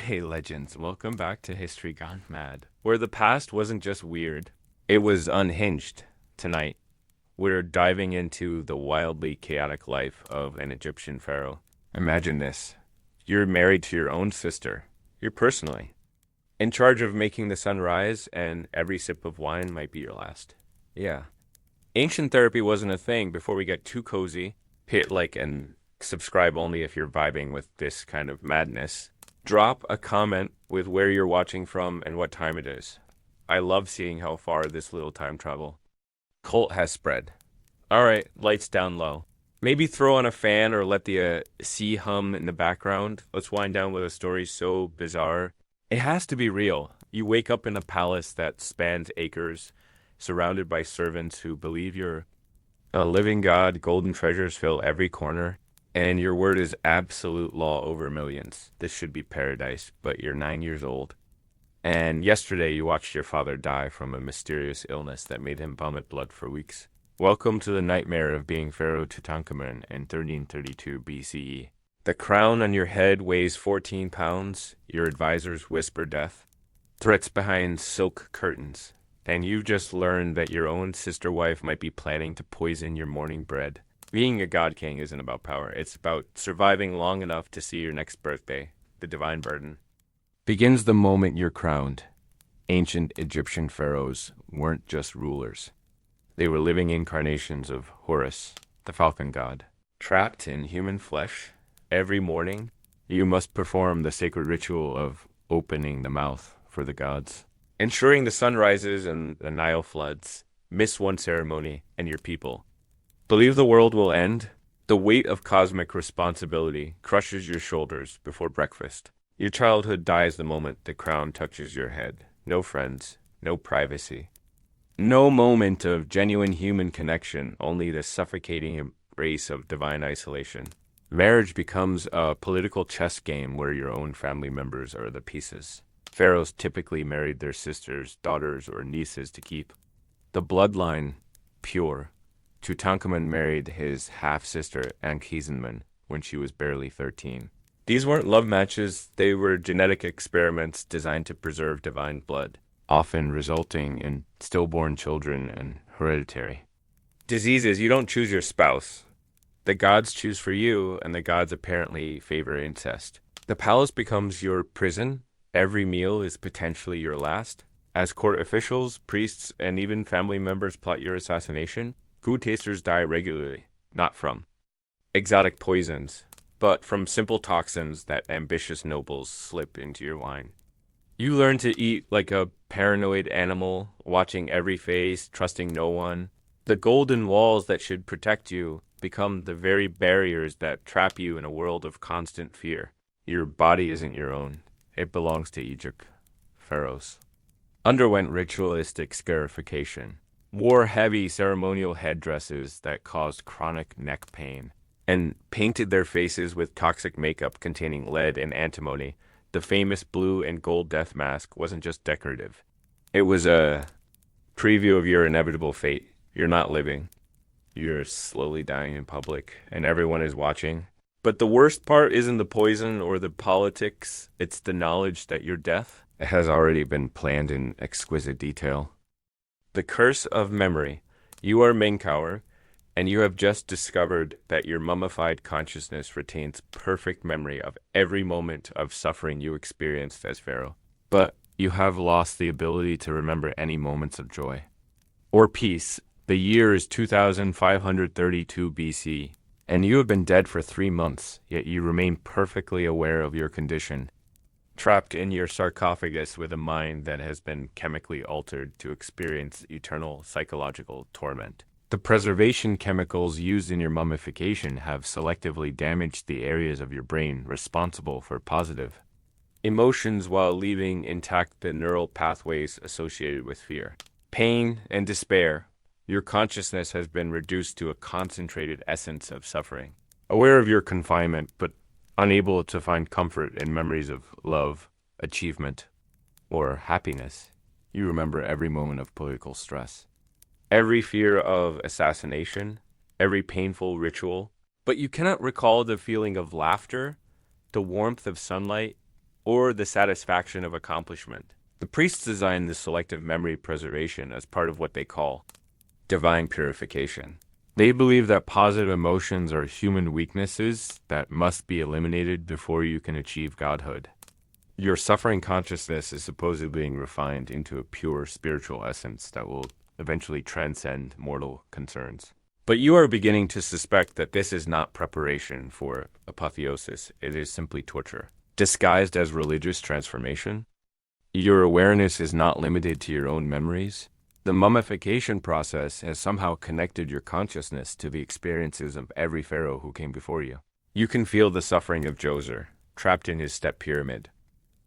Hey, legends, welcome back to History Gone Mad, where the past wasn't just weird, it was unhinged. Tonight, we're diving into the wildly chaotic life of an Egyptian pharaoh. Imagine this: you're married to your own sister, you're personally in charge of making the sun rise, and every sip of wine might be your last. Yeah. Ancient therapy wasn't a thing before we get too cozy. Hit like and subscribe only if you're vibing with this kind of madness. Drop a comment with where you're watching from and what time it is. I love seeing how far this little time travel cult has spread. All right, lights down low. Maybe throw on a fan or let the sea hum in the background. Let's wind down with a story so bizarre. It has to be real. You wake up in a palace that spans acres, surrounded by servants who believe you're a living god, golden treasures fill every corner, and your word is absolute law over millions. This should be paradise, but you're 9 years old. And yesterday you watched your father die from a mysterious illness that made him vomit blood for weeks. Welcome to the nightmare of being Pharaoh Tutankhamun in 1332 BCE. The crown on your head weighs 14 pounds, your advisors whisper death, threats behind silk curtains, and you've just learned that your own sister wife might be planning to poison your morning bread. Being a god king isn't about power, it's about surviving long enough to see your next birthday, the divine burden. Begins the moment you're crowned. Ancient Egyptian pharaohs weren't just rulers. They were living incarnations of Horus, the falcon god. Trapped in human flesh, every morning, you must perform the sacred ritual of opening the mouth for the gods. Ensuring the sun rises and the Nile floods. Miss one ceremony, and your people believe the world will end. The weight of cosmic responsibility crushes your shoulders before breakfast. Your childhood dies the moment the crown touches your head. No friends, no privacy. No moment of genuine human connection, only the suffocating embrace of divine isolation. Marriage becomes a political chess game where your own family members are the pieces. Pharaohs typically married their sisters, daughters, or nieces to keep the bloodline pure. Tutankhamun married his half-sister Ankhesenmun when she was barely 13. These weren't love matches, they were genetic experiments designed to preserve divine blood, often resulting in stillborn children and hereditary diseases. You don't choose your spouse. The gods choose for you, and the gods apparently favor incest. The palace becomes your prison. Every meal is potentially your last. As court officials, priests, and even family members plot your assassination, food tasters die regularly, not from exotic poisons, but from simple toxins that ambitious nobles slip into your wine. You learn to eat like a paranoid animal, watching every face, trusting no one. The golden walls that should protect you become the very barriers that trap you in a world of constant fear. Your body isn't your own. It belongs to Egypt. Pharaohs underwent ritualistic scarification, wore heavy ceremonial headdresses that caused chronic neck pain, and painted their faces with toxic makeup containing lead and antimony. The famous blue and gold death mask wasn't just decorative. It was a preview of your inevitable fate. You're not living. You're slowly dying in public, and everyone is watching. But the worst part isn't the poison or the politics, it's the knowledge that your death has already been planned in exquisite detail. The curse of memory. You are Menkaure, and you have just discovered that your mummified consciousness retains perfect memory of every moment of suffering you experienced as Pharaoh. But you have lost the ability to remember any moments of joy or peace. The year is 2532 BC. And you have been dead for 3 months, yet you remain perfectly aware of your condition, trapped in your sarcophagus with a mind that has been chemically altered to experience eternal psychological torment. The preservation chemicals used in your mummification have selectively damaged the areas of your brain responsible for positive emotions while leaving intact the neural pathways associated with fear, pain, and despair. Your consciousness has been reduced to a concentrated essence of suffering. Aware of your confinement, but unable to find comfort in memories of love, achievement, or happiness, you remember every moment of political stress, every fear of assassination, every painful ritual, but you cannot recall the feeling of laughter, the warmth of sunlight, or the satisfaction of accomplishment. The priests designed this selective memory preservation as part of what they call divine purification. They believe that positive emotions are human weaknesses that must be eliminated before you can achieve godhood. Your suffering consciousness is supposedly being refined into a pure spiritual essence that will eventually transcend mortal concerns. But you are beginning to suspect that this is not preparation for apotheosis. It is simply torture. Disguised as religious transformation, your awareness is not limited to your own memories. The mummification process has somehow connected your consciousness to the experiences of every pharaoh who came before you. You can feel the suffering of Djoser, trapped in his step pyramid.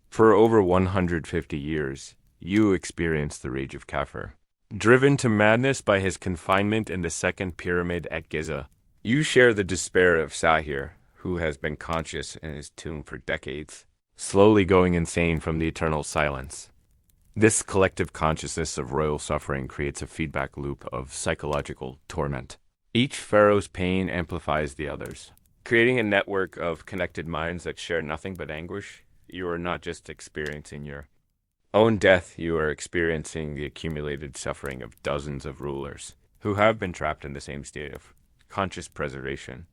For over 150 years, you experienced the rage of Kafir. Driven to madness by his confinement in the second pyramid at Giza, you share the despair of Sahir, who has been conscious in his tomb for decades, slowly going insane from the eternal silence. This collective consciousness of royal suffering creates a feedback loop of psychological torment. Each pharaoh's pain amplifies the others, creating a network of connected minds that share nothing but anguish. You are not just experiencing your own death, you are experiencing the accumulated suffering of dozens of rulers who have been trapped in the same state of conscious preservation.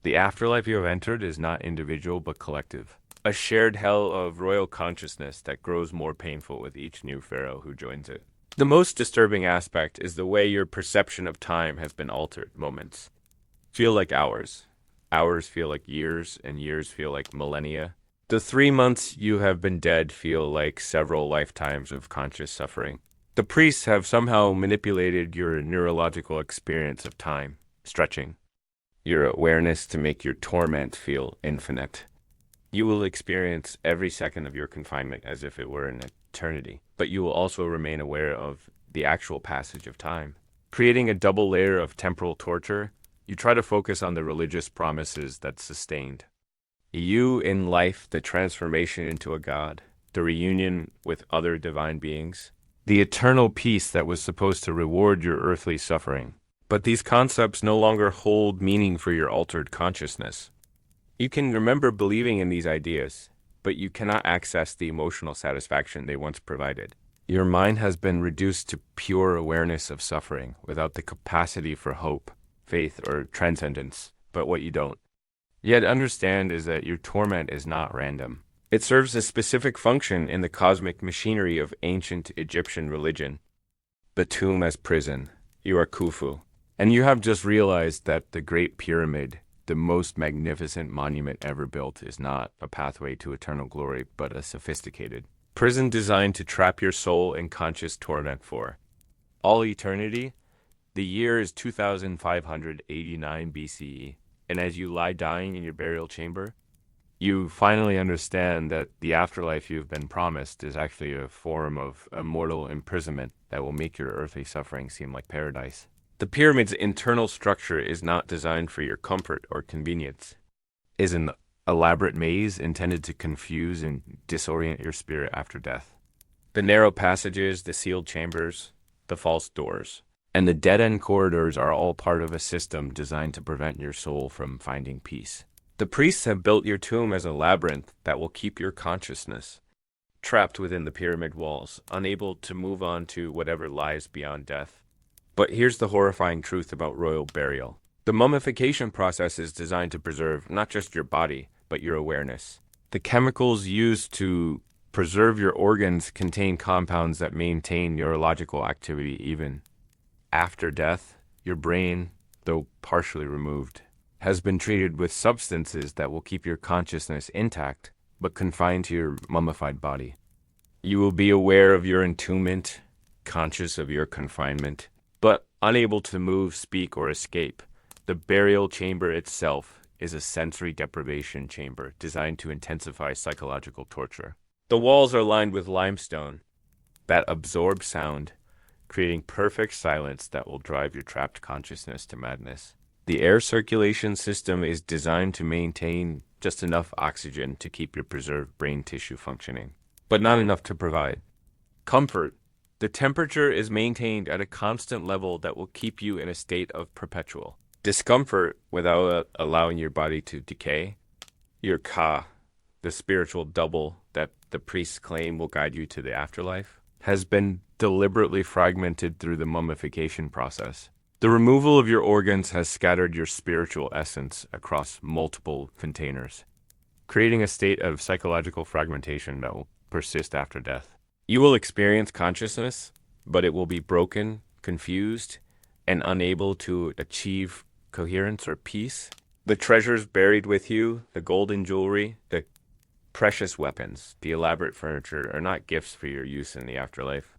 The afterlife you have entered is not individual but collective, a shared hell of royal consciousness that grows more painful with each new pharaoh who joins it. The most disturbing aspect is the way your perception of time has been altered. Moments feel like hours. Hours feel like years, and years feel like millennia. The 3 months you have been dead feel like several lifetimes of conscious suffering. The priests have somehow manipulated your neurological experience of time, stretching your awareness to make your torment feel infinite. You will experience every second of your confinement as if it were an eternity, but you will also remain aware of the actual passage of time. Creating a double layer of temporal torture, you try to focus on the religious promises that sustained you in life, the transformation into a god, the reunion with other divine beings, the eternal peace that was supposed to reward your earthly suffering. But these concepts no longer hold meaning for your altered consciousness. You can remember believing in these ideas, but you cannot access the emotional satisfaction they once provided. Your mind has been reduced to pure awareness of suffering without the capacity for hope, faith, or transcendence. But what you don't yet understand is that your torment is not random. It serves a specific function in the cosmic machinery of ancient Egyptian religion. The tomb as prison. You are Khufu. And you have just realized that the Great Pyramid, the most magnificent monument ever built, is not a pathway to eternal glory, but a sophisticated prison designed to trap your soul in conscious torment for all eternity. The year is 2589 BCE. And as you lie dying in your burial chamber, you finally understand that the afterlife you've been promised is actually a form of immortal imprisonment that will make your earthly suffering seem like paradise. The pyramid's internal structure is not designed for your comfort or convenience. It is an elaborate maze intended to confuse and disorient your spirit after death. The narrow passages, the sealed chambers, the false doors, and the dead-end corridors are all part of a system designed to prevent your soul from finding peace. The priests have built your tomb as a labyrinth that will keep your consciousness trapped within the pyramid walls, unable to move on to whatever lies beyond death. But here's the horrifying truth about royal burial. The mummification process is designed to preserve not just your body, but your awareness. The chemicals used to preserve your organs contain compounds that maintain neurological activity even after death. Your brain, though partially removed, has been treated with substances that will keep your consciousness intact, but confined to your mummified body. You will be aware of your entombment, conscious of your confinement, but unable to move, speak, or escape. The burial chamber itself is a sensory deprivation chamber designed to intensify psychological torture. The walls are lined with limestone that absorb sound, creating perfect silence that will drive your trapped consciousness to madness. The air circulation system is designed to maintain just enough oxygen to keep your preserved brain tissue functioning, but not enough to provide comfort. The temperature is maintained at a constant level that will keep you in a state of perpetual discomfort without allowing your body to decay. Your ka, the spiritual double that the priests claim will guide you to the afterlife, has been deliberately fragmented through the mummification process. The removal of your organs has scattered your spiritual essence across multiple containers, creating a state of psychological fragmentation that will persist after death. You will experience consciousness, but it will be broken, confused, and unable to achieve coherence or peace. The treasures buried with you, the golden jewelry, the precious weapons, the elaborate furniture are not gifts for your use in the afterlife.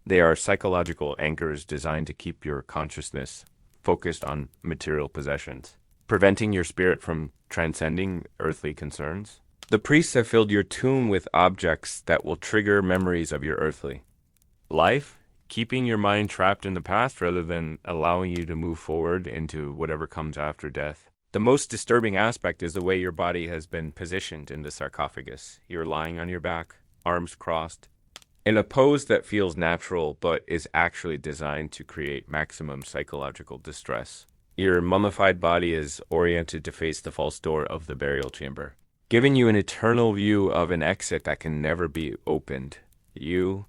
They are psychological anchors designed to keep your consciousness focused on material possessions, preventing your spirit from transcending earthly concerns. The priests have filled your tomb with objects that will trigger memories of your earthly life, keeping your mind trapped in the past rather than allowing you to move forward into whatever comes after death. The most disturbing aspect is the way your body has been positioned in the sarcophagus. You're lying on your back, arms crossed, in a pose that feels natural but is actually designed to create maximum psychological distress. Your mummified body is oriented to face the false door of the burial chamber, giving you an eternal view of an exit that can never be opened. You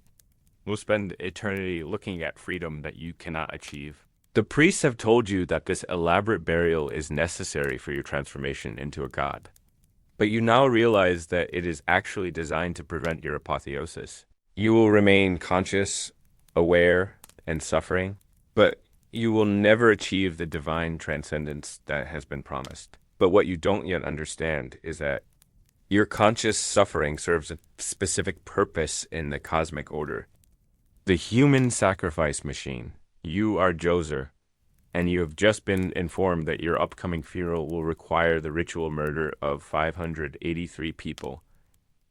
will spend eternity looking at freedom that you cannot achieve. The priests have told you that this elaborate burial is necessary for your transformation into a god, but you now realize that it is actually designed to prevent your apotheosis. You will remain conscious, aware, and suffering, but you will never achieve the divine transcendence that has been promised. But what you don't yet understand is that your conscious suffering serves a specific purpose in the cosmic order. The human sacrifice machine. You are Djoser, and you have just been informed that your upcoming funeral will require the ritual murder of 583 people,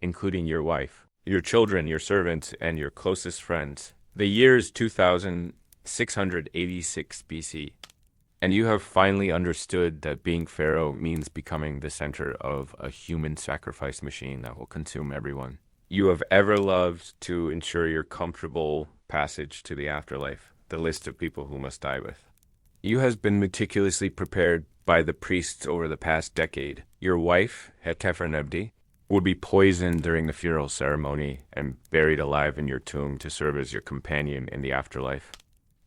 including your wife, your children, your servants, and your closest friends. The year is 2686 BC, and you have finally understood that being Pharaoh means becoming the center of a human sacrifice machine that will consume everyone you have ever loved to ensure your comfortable passage to the afterlife, the list of people who must die with. You have been meticulously prepared by the priests over the past decade. Your wife, Hetefernebdi, would be poisoned during the funeral ceremony and buried alive in your tomb to serve as your companion in the afterlife.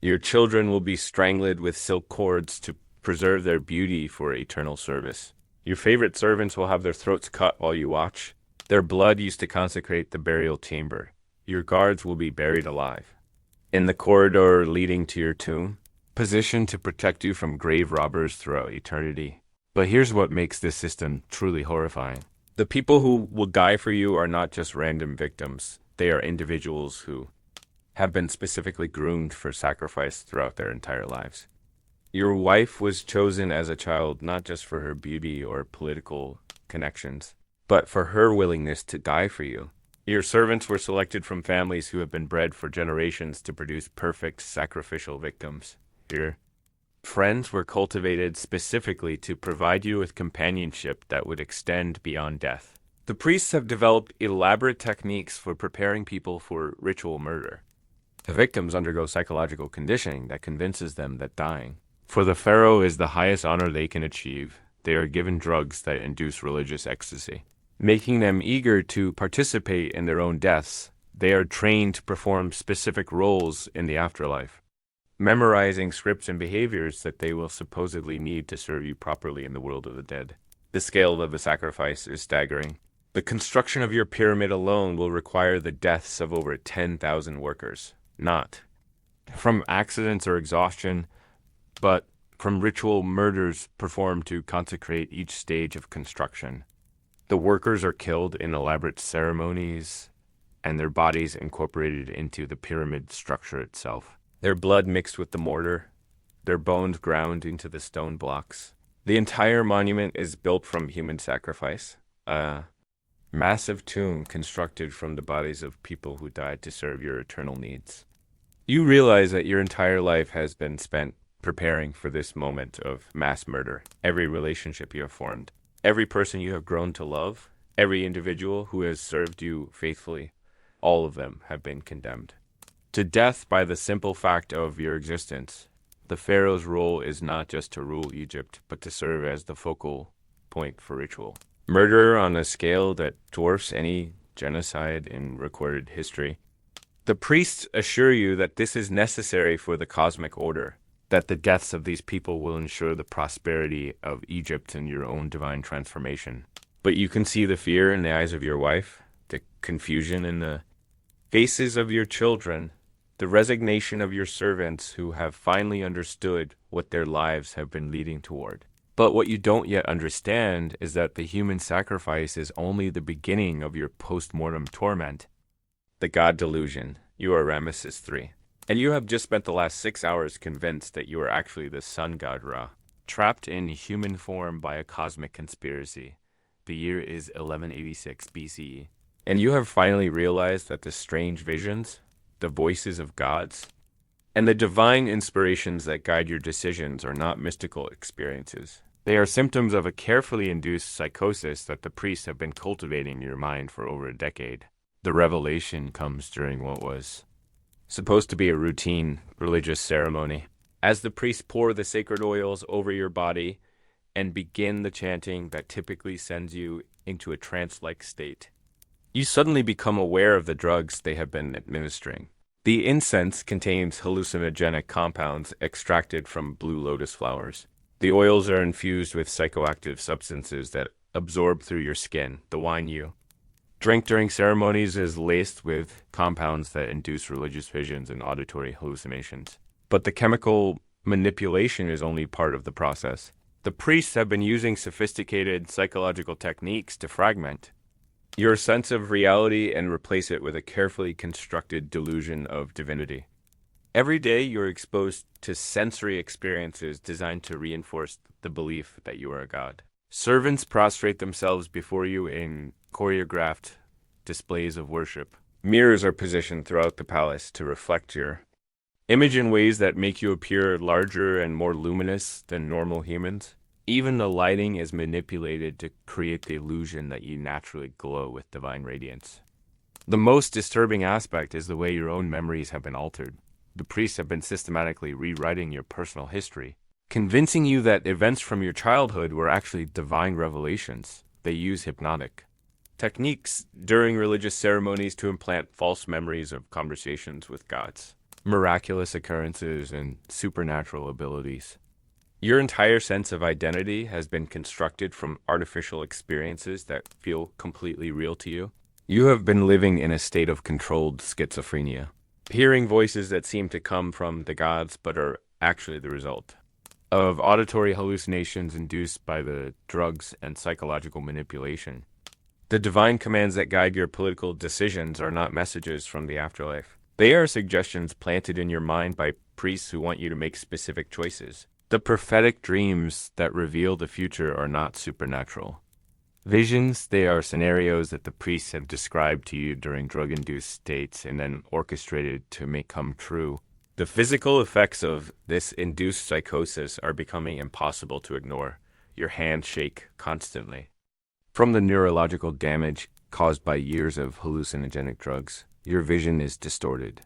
Your children will be strangled with silk cords to preserve their beauty for eternal service. Your favorite servants will have their throats cut while you watch. Their blood used to consecrate the burial chamber. Your guards will be buried alive in the corridor leading to your tomb, positioned to protect you from grave robbers throughout eternity. But here's what makes this system truly horrifying. The people who will die for you are not just random victims. They are individuals who have been specifically groomed for sacrifice throughout their entire lives. Your wife was chosen as a child not just for her beauty or political connections, but for her willingness to die for you. Your servants were selected from families who have been bred for generations to produce perfect sacrificial victims. Your friends were cultivated specifically to provide you with companionship that would extend beyond death. The priests have developed elaborate techniques for preparing people for ritual murder. The victims undergo psychological conditioning that convinces them that dying for the pharaoh is the highest honor they can achieve. They are given drugs that induce religious ecstasy, making them eager to participate in their own deaths. They are trained to perform specific roles in the afterlife, memorizing scripts and behaviors that they will supposedly need to serve you properly in the world of the dead. The scale of the sacrifice is staggering. The construction of your pyramid alone will require the deaths of over 10,000 workers, not from accidents or exhaustion, but from ritual murders performed to consecrate each stage of construction. The workers are killed in elaborate ceremonies, and their bodies incorporated into the pyramid structure itself. Their blood mixed with the mortar, their bones ground into the stone blocks. The entire monument is built from human sacrifice, a massive tomb constructed from the bodies of people who died to serve your eternal needs. You realize that your entire life has been spent preparing for this moment of mass murder. Every relationship you have formed, every person you have grown to love, every individual who has served you faithfully, all of them have been condemned to death by the simple fact of your existence. The pharaoh's role is not just to rule Egypt, but to serve as the focal point for ritual. Murder on a scale that dwarfs any genocide in recorded history. The priests assure you that this is necessary for the cosmic order, that the deaths of these people will ensure the prosperity of Egypt and your own divine transformation. But you can see the fear in the eyes of your wife, the confusion in the faces of your children, the resignation of your servants who have finally understood what their lives have been leading toward. But what you don't yet understand is that the human sacrifice is only the beginning of your post-mortem torment. The God delusion. You are Ramesses III. And you have just spent the last 6 hours convinced that you are actually the sun god Ra, trapped in human form by a cosmic conspiracy. The year is 1186 BCE. And you have finally realized that the strange visions, the voices of gods, and the divine inspirations that guide your decisions are not mystical experiences. They are symptoms of a carefully induced psychosis that the priests have been cultivating in your mind for over a decade. The revelation comes during what was supposed to be a routine religious ceremony. As the priests pour the sacred oils over your body and begin the chanting that typically sends you into a trance-like state, you suddenly become aware of the drugs they have been administering. The incense contains hallucinogenic compounds extracted from blue lotus flowers. The oils are infused with psychoactive substances that absorb through your skin. The wine you drink during ceremonies is laced with compounds that induce religious visions and auditory hallucinations. But the chemical manipulation is only part of the process. The priests have been using sophisticated psychological techniques to fragment your sense of reality and replace it with a carefully constructed delusion of divinity. Every day you're exposed to sensory experiences designed to reinforce the belief that you are a god. Servants prostrate themselves before you in choreographed displays of worship. Mirrors are positioned throughout the palace to reflect your image in ways that make you appear larger and more luminous than normal humans. Even the lighting is manipulated to create the illusion that you naturally glow with divine radiance. The most disturbing aspect is the way your own memories have been altered. The priests have been systematically rewriting your personal history, convincing you that events from your childhood were actually divine revelations. They use hypnotic techniques during religious ceremonies to implant false memories of conversations with gods, miraculous occurrences, and supernatural abilities. Your entire sense of identity has been constructed from artificial experiences that feel completely real to you. You have been living in a state of controlled schizophrenia, hearing voices that seem to come from the gods but are actually the result of auditory hallucinations induced by the drugs and psychological manipulation. The divine commands that guide your political decisions are not messages from the afterlife. They are suggestions planted in your mind by priests who want you to make specific choices. The prophetic dreams that reveal the future are not supernatural visions. They are scenarios that the priests have described to you during drug-induced states and then orchestrated to make come true. The physical effects of this induced psychosis are becoming impossible to ignore. Your hands shake constantly from the neurological damage caused by years of hallucinogenic drugs. Your vision is distorted,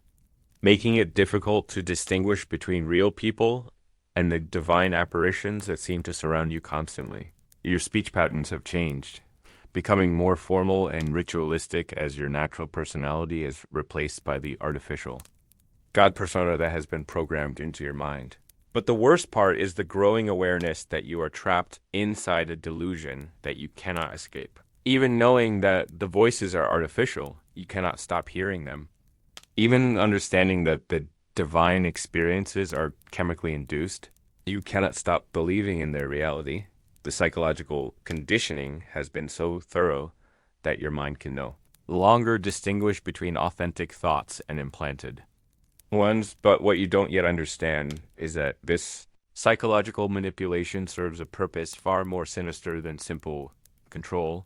making it difficult to distinguish between real people and the divine apparitions that seem to surround you constantly. Your speech patterns have changed, becoming more formal and ritualistic as your natural personality is replaced by the artificial God persona that has been programmed into your mind. But the worst part is the growing awareness that you are trapped inside a delusion that you cannot escape. Even knowing that the voices are artificial, you cannot stop hearing them. Even understanding that the divine experiences are chemically induced, you cannot stop believing in their reality. The psychological conditioning has been so thorough that your mind can no longer distinguish between authentic thoughts and implanted ones. But what you don't yet understand is that this psychological manipulation serves a purpose far more sinister than simple control.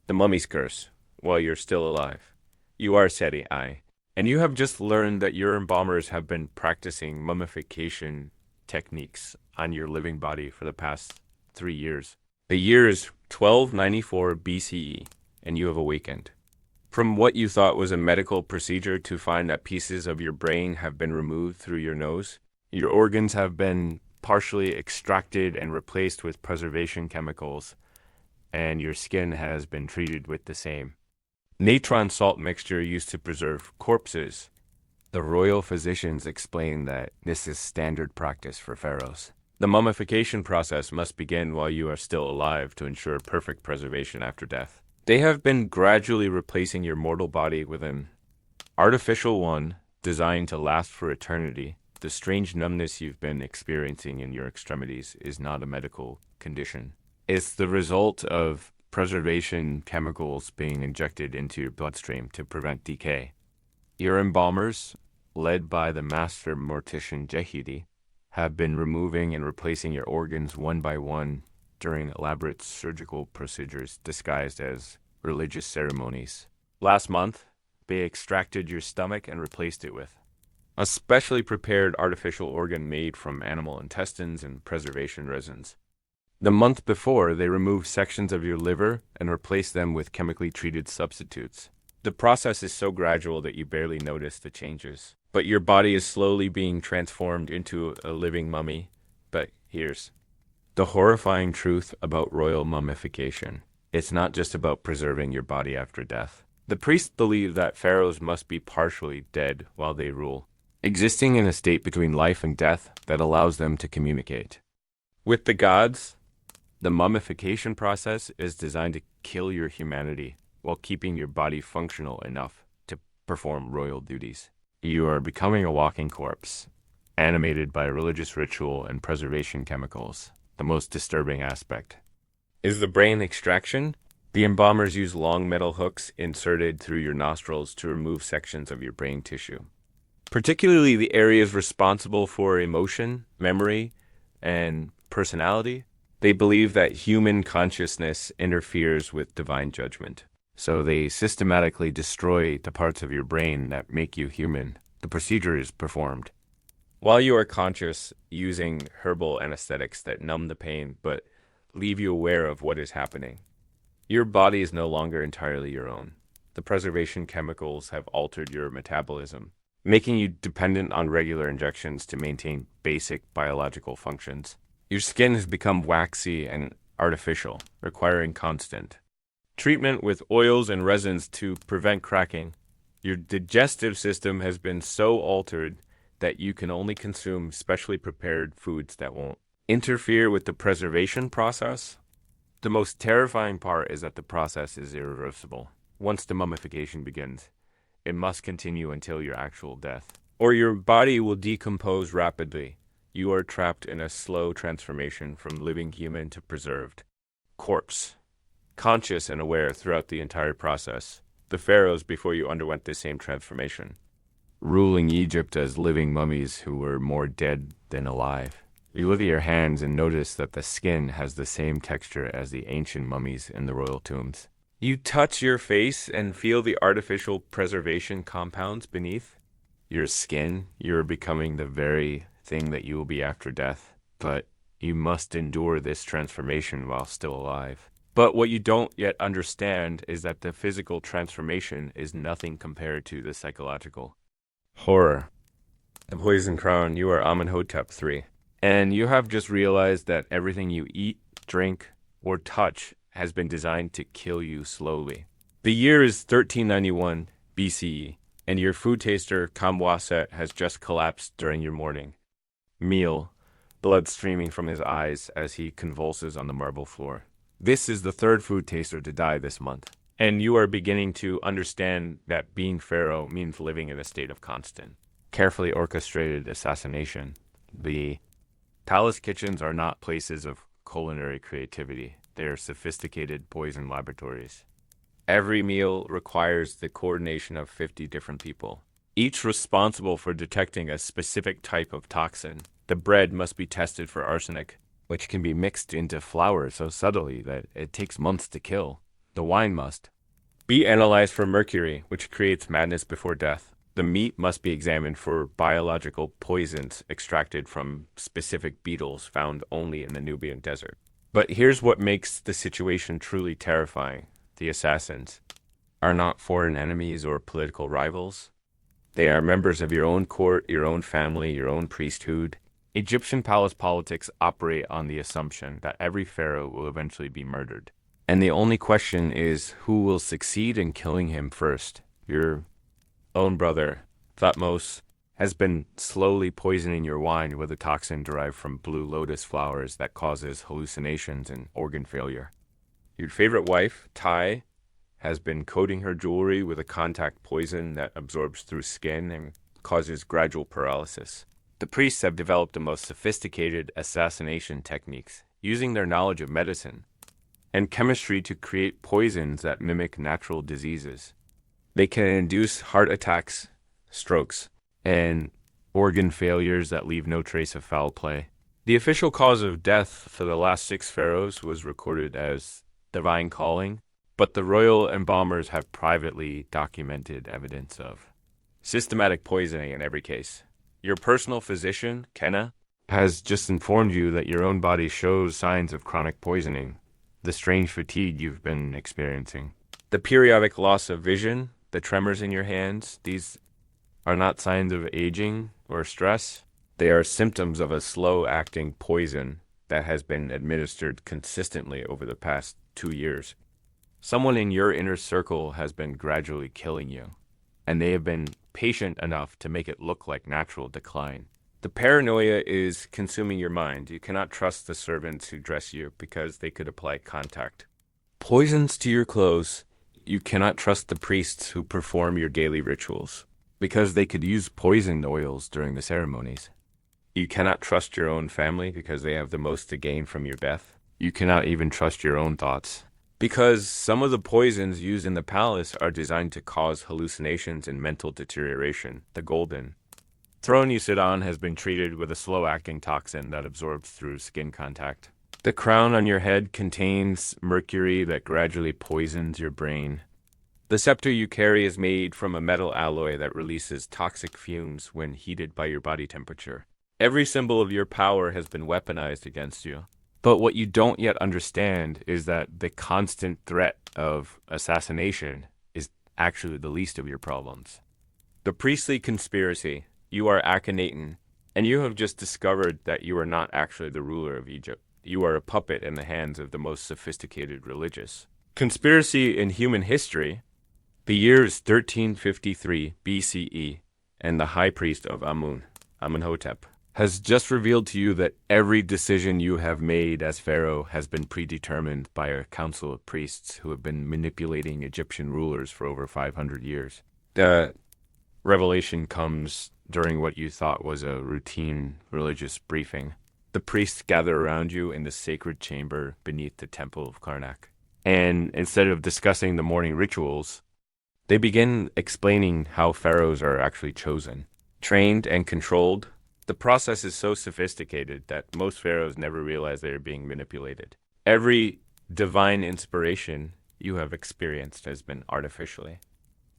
The mummy's curse while you're still alive. You are Seti I. And you have just learned that your embalmers have been practicing mummification techniques on your living body for the past 3 years. The year is 1294 BCE, and you have awakened from what you thought was a medical procedure to find that pieces of your brain have been removed through your nose. Your organs have been partially extracted and replaced with preservation chemicals, and your skin has been treated with the same. Natron salt mixture used to preserve corpses. The royal physicians explain that this is standard practice for pharaohs. The mummification process must begin while you are still alive to ensure perfect preservation after death. They have been gradually replacing your mortal body with an artificial one designed to last for eternity. The strange numbness you've been experiencing in your extremities is not a medical condition. It's the result of preservation chemicals being injected into your bloodstream to prevent decay. Your embalmers, led by the master mortician Jehidi, have been removing and replacing your organs one by one during elaborate surgical procedures disguised as religious ceremonies. Last month, they extracted your stomach and replaced it with a specially prepared artificial organ made from animal intestines and preservation resins. The month before, they removed sections of your liver and replaced them with chemically treated substitutes. The process is so gradual that you barely notice the changes. But your body is slowly being transformed into a living mummy. But here's the horrifying truth about royal mummification. It's not just about preserving your body after death. The priests believe that pharaohs must be partially dead while they rule, existing in a state between life and death that allows them to communicate with the gods. The mummification process is designed to kill your humanity while keeping your body functional enough to perform royal duties. You are becoming a walking corpse, animated by religious ritual and preservation chemicals. The most disturbing aspect is the brain extraction. The embalmers use long metal hooks inserted through your nostrils to remove sections of your brain tissue, particularly the areas responsible for emotion, memory, and personality. They believe that human consciousness interferes with divine judgment, so they systematically destroy the parts of your brain that make you human. The procedure is performed while you are conscious, using herbal anesthetics that numb the pain but leave you aware of what is happening. Your body is no longer entirely your own. The preservation chemicals have altered your metabolism, making you dependent on regular injections to maintain basic biological functions. Your skin has become waxy and artificial, requiring constant treatment with oils and resins to prevent cracking. Your digestive system has been so altered that you can only consume specially prepared foods that won't interfere with the preservation process. The most terrifying part is that the process is irreversible. Once the mummification begins, it must continue until your actual death, or your body will decompose rapidly. You are trapped in a slow transformation from living human to preserved corpse, conscious and aware throughout the entire process. The pharaohs before you underwent the same transformation, ruling Egypt as living mummies who were more dead than alive. You look at your hands and notice that the skin has the same texture as the ancient mummies in the royal tombs. You touch your face and feel the artificial preservation compounds beneath your skin. You're becoming the very thing that you will be after death, but you must endure this transformation while still alive. But what you don't yet understand is that the physical transformation is nothing compared to the psychological horror. The poison crown, you are Amenhotep III, and you have just realized that everything you eat, drink, or touch has been designed to kill you slowly. The year is 1391 BCE, and your food taster Kamwaset has just collapsed during your morning meal, blood streaming from his eyes as he convulses on the marble floor. This is the third food taster to die this month, and you are beginning to understand that being pharaoh means living in a state of constant, carefully orchestrated assassination. The palace kitchens are not places of culinary creativity. They are sophisticated poison laboratories. Every meal requires the coordination of 50 different people, each responsible for detecting a specific type of toxin. The bread must be tested for arsenic, which can be mixed into flour so subtly that it takes months to kill. The wine must be analyzed for mercury, which creates madness before death. The meat must be examined for biological poisons extracted from specific beetles found only in the Nubian desert. But here's what makes the situation truly terrifying. The assassins are not foreign enemies or political rivals. They are members of your own court, your own family, your own priesthood. Egyptian palace politics operate on the assumption that every pharaoh will eventually be murdered, And the only question is who will succeed in killing him first. Your own brother, Thutmose, has been slowly poisoning your wine with a toxin derived from blue lotus flowers that causes hallucinations and organ failure. Your favorite wife, Tai, has been coating her jewelry with a contact poison that absorbs through skin and causes gradual paralysis. The priests have developed the most sophisticated assassination techniques, using their knowledge of medicine and chemistry to create poisons that mimic natural diseases. They can induce heart attacks, strokes, and organ failures that leave no trace of foul play. The official cause of death for the last 6 pharaohs was recorded as divine calling, but the royal embalmers have privately documented evidence of systematic poisoning in every case. Your personal physician, Kenna, has just informed you that your own body shows signs of chronic poisoning, the strange fatigue you've been experiencing. The periodic loss of vision, the tremors in your hands, these are not signs of aging or stress. They are symptoms of a slow-acting poison that has been administered consistently over the past 2 years. Someone in your inner circle has been gradually killing you, and they have been patient enough to make it look like natural decline. The paranoia is consuming your mind. You cannot trust the servants who dress you because they could apply contact poisons to your clothes. You cannot trust the priests who perform your daily rituals because they could use poisoned oils during the ceremonies. You cannot trust your own family because they have the most to gain from your death. You cannot even trust your own thoughts because some of the poisons used in the palace are designed to cause hallucinations and mental deterioration. The golden throne you sit on has been treated with a slow-acting toxin that absorbs through skin contact. The crown on your head contains mercury that gradually poisons your brain. The scepter you carry is made from a metal alloy that releases toxic fumes when heated by your body temperature. Every symbol of your power has been weaponized against you. But what you don't yet understand is that the constant threat of assassination is actually the least of your problems. The priestly conspiracy. You are Akhenaten, and you have just discovered that you are not actually the ruler of Egypt. You are a puppet in the hands of the most sophisticated religious. Conspiracy in human history. The year is 1353 BCE, and the high priest of Amun, Amenhotep, has just revealed to you that every decision you have made as pharaoh has been predetermined by a council of priests who have been manipulating Egyptian rulers for over 500 years. The revelation comes during what you thought was a routine religious briefing. The priests gather around you in the sacred chamber beneath the temple of Karnak. And instead of discussing the morning rituals, they begin explaining how pharaohs are actually chosen. Trained and controlled, the process is so sophisticated that most pharaohs never realize they are being manipulated. Every divine inspiration you have experienced has been artificially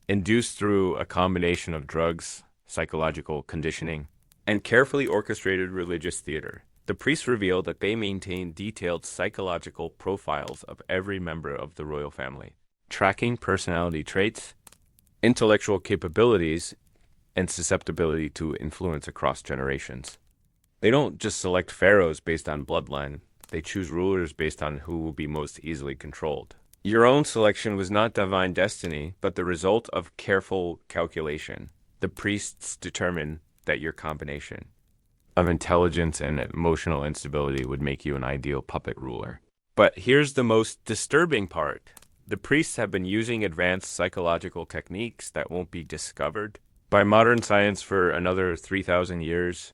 induced through a combination of drugs, psychological conditioning, and carefully orchestrated religious theater. The priests reveal that they maintain detailed psychological profiles of every member of the royal family, tracking personality traits, intellectual capabilities, and susceptibility to influence across generations. They don't just select pharaohs based on bloodline, they choose rulers based on who will be most easily controlled. Your own selection was not divine destiny, but the result of careful calculation. The priests determine that your combination of intelligence and emotional instability would make you an ideal puppet ruler. But here's the most disturbing part. The priests have been using advanced psychological techniques that won't be discovered by modern science for another 3,000 years.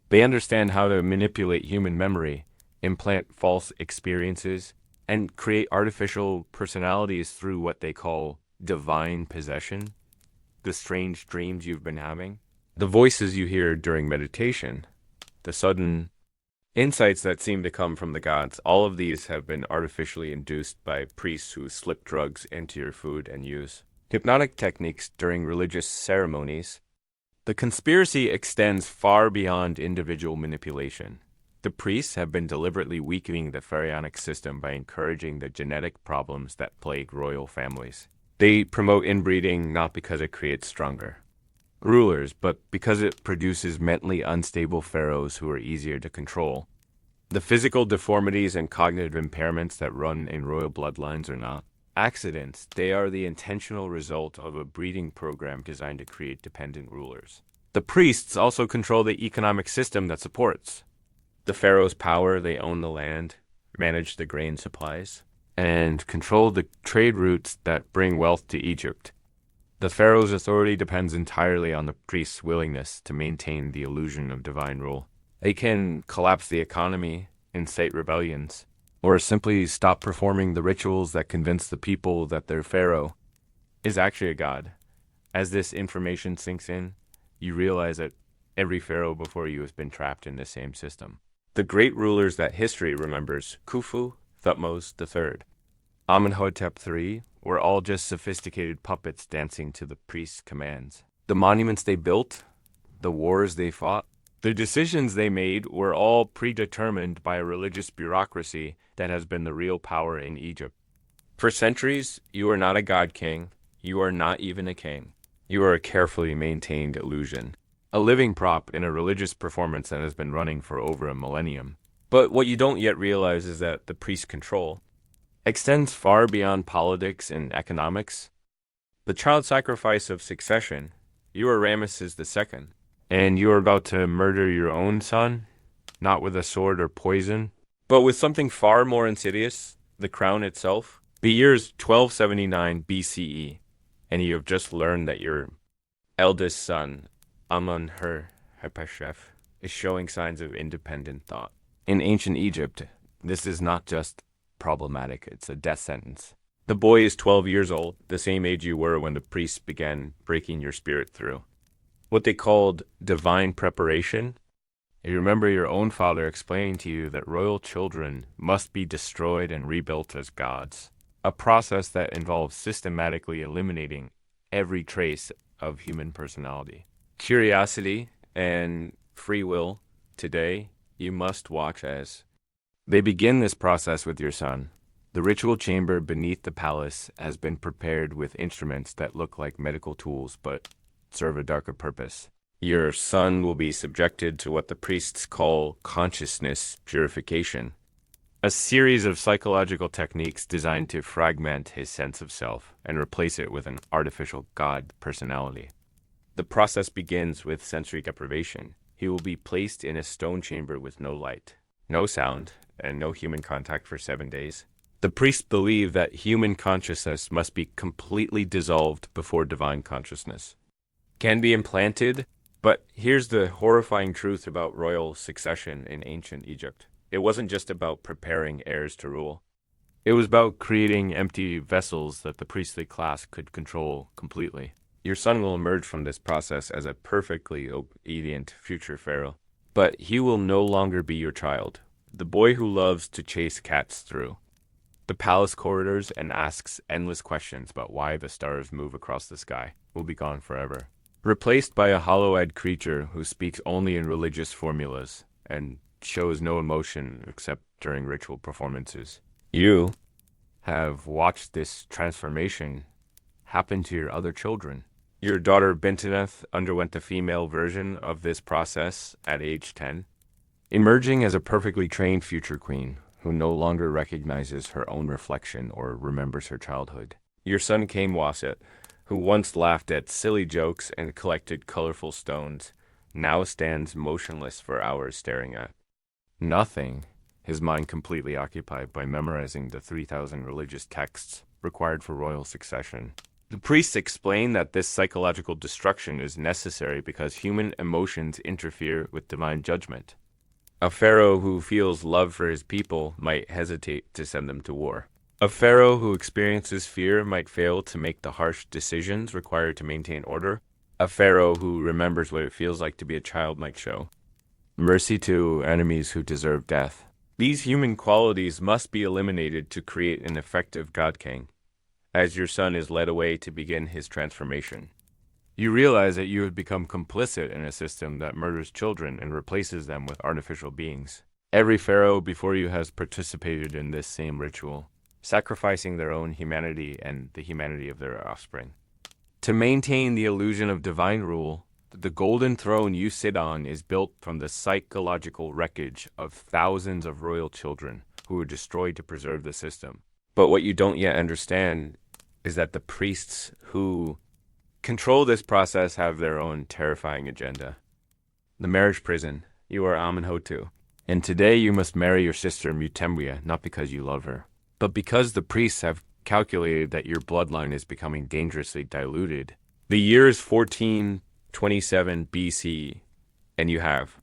They understand how to manipulate human memory, implant false experiences, and create artificial personalities through what they call divine possession. The strange dreams you've been having, the voices you hear during meditation, the sudden insights that seem to come from the gods, all of these have been artificially induced by priests who slip drugs into your food and use hypnotic techniques during religious ceremonies. The conspiracy extends far beyond individual manipulation. The priests have been deliberately weakening the pharaonic system by encouraging the genetic problems that plague royal families. They promote inbreeding not because it creates stronger rulers, but because it produces mentally unstable pharaohs who are easier to control. The physical deformities and cognitive impairments that run in royal bloodlines are not accidents. They are the intentional result of a breeding program designed to create dependent rulers. The priests also control the economic system that supports the pharaoh's power. They own the land, manage the grain supplies, and control the trade routes that bring wealth to Egypt. The pharaoh's authority depends entirely on the priest's willingness to maintain the illusion of divine rule. They can collapse the economy, incite rebellions, or simply stop performing the rituals that convince the people that their pharaoh is actually a god. As this information sinks in, you realize that every pharaoh before you has been trapped in the same system. The great rulers that history remembers, Khufu, Thutmose III, Amenhotep III, were all just sophisticated puppets dancing to the priest's commands. The monuments they built, the wars they fought, the decisions they made were all predetermined by a religious bureaucracy that has been the real power in Egypt. For centuries, you are not a god king. You are not even a king. You are a carefully maintained illusion, a living prop in a religious performance that has been running for over a millennium. But what you don't yet realize is that the priest's control extends far beyond politics and economics. The child sacrifice of succession, you are Ramesses II, and you are about to murder your own son, not with a sword or poison, but with something far more insidious, the crown itself. The year is 1279 BCE, and you have just learned that your eldest son, Amun-her-Hepeshef, is showing signs of independent thought. In ancient Egypt, this is not just problematic, it's a death sentence. The boy is 12 years old, the same age you were when the priests began breaking your spirit through. What they called divine preparation. You remember your own father explaining to you that royal children must be destroyed and rebuilt as gods, a process that involves systematically eliminating every trace of human personality. Curiosity and free will, today, you must watch as they begin this process with your son. The ritual chamber beneath the palace has been prepared with instruments that look like medical tools but serve a darker purpose. Your son will be subjected to what the priests call consciousness purification, a series of psychological techniques designed to fragment his sense of self and replace it with an artificial god personality. The process begins with sensory deprivation. He will be placed in a stone chamber with no light, no sound, and no human contact for 7 days. The priests believe that human consciousness must be completely dissolved before divine consciousness can be implanted. But here's the horrifying truth about royal succession in ancient Egypt. It wasn't just about preparing heirs to rule. It was about creating empty vessels that the priestly class could control completely. Your son will emerge from this process as a perfectly obedient future pharaoh, but he will no longer be your child, the boy who loves to chase cats through the palace corridors and asks endless questions about why the stars move across the sky will be gone forever, replaced by a hollow-eyed creature who speaks only in religious formulas and shows no emotion except during ritual performances. You have watched this transformation happen to your other children. Your daughter Bintaneth underwent the female version of this process at age 10, emerging as a perfectly trained future queen who no longer recognizes her own reflection or remembers her childhood. Your son Kamwaset, who once laughed at silly jokes and collected colorful stones, now stands motionless for hours staring at nothing, his mind completely occupied by memorizing the 3,000 religious texts required for royal succession. The priests explain that this psychological destruction is necessary because human emotions interfere with divine judgment. A pharaoh who feels love for his people might hesitate to send them to war. A pharaoh who experiences fear might fail to make the harsh decisions required to maintain order. A pharaoh who remembers what it feels like to be a child might show mercy to enemies who deserve death. These human qualities must be eliminated to create an effective god king. As your son is led away to begin his transformation, you realize that you have become complicit in a system that murders children and replaces them with artificial beings. Every pharaoh before you has participated in this same ritual, sacrificing their own humanity and the humanity of their offspring. To maintain the illusion of divine rule, The golden throne you sit on is built from the psychological wreckage of thousands of royal children who were destroyed to preserve the system. But what you don't yet understand is that the priests who control this process have their own terrifying agenda. The marriage prison. You are Amenhotep. And today you must marry your sister Mutembria, not because you love her, but because the priests have calculated that your bloodline is becoming dangerously diluted. The year is 1427 BC, and you have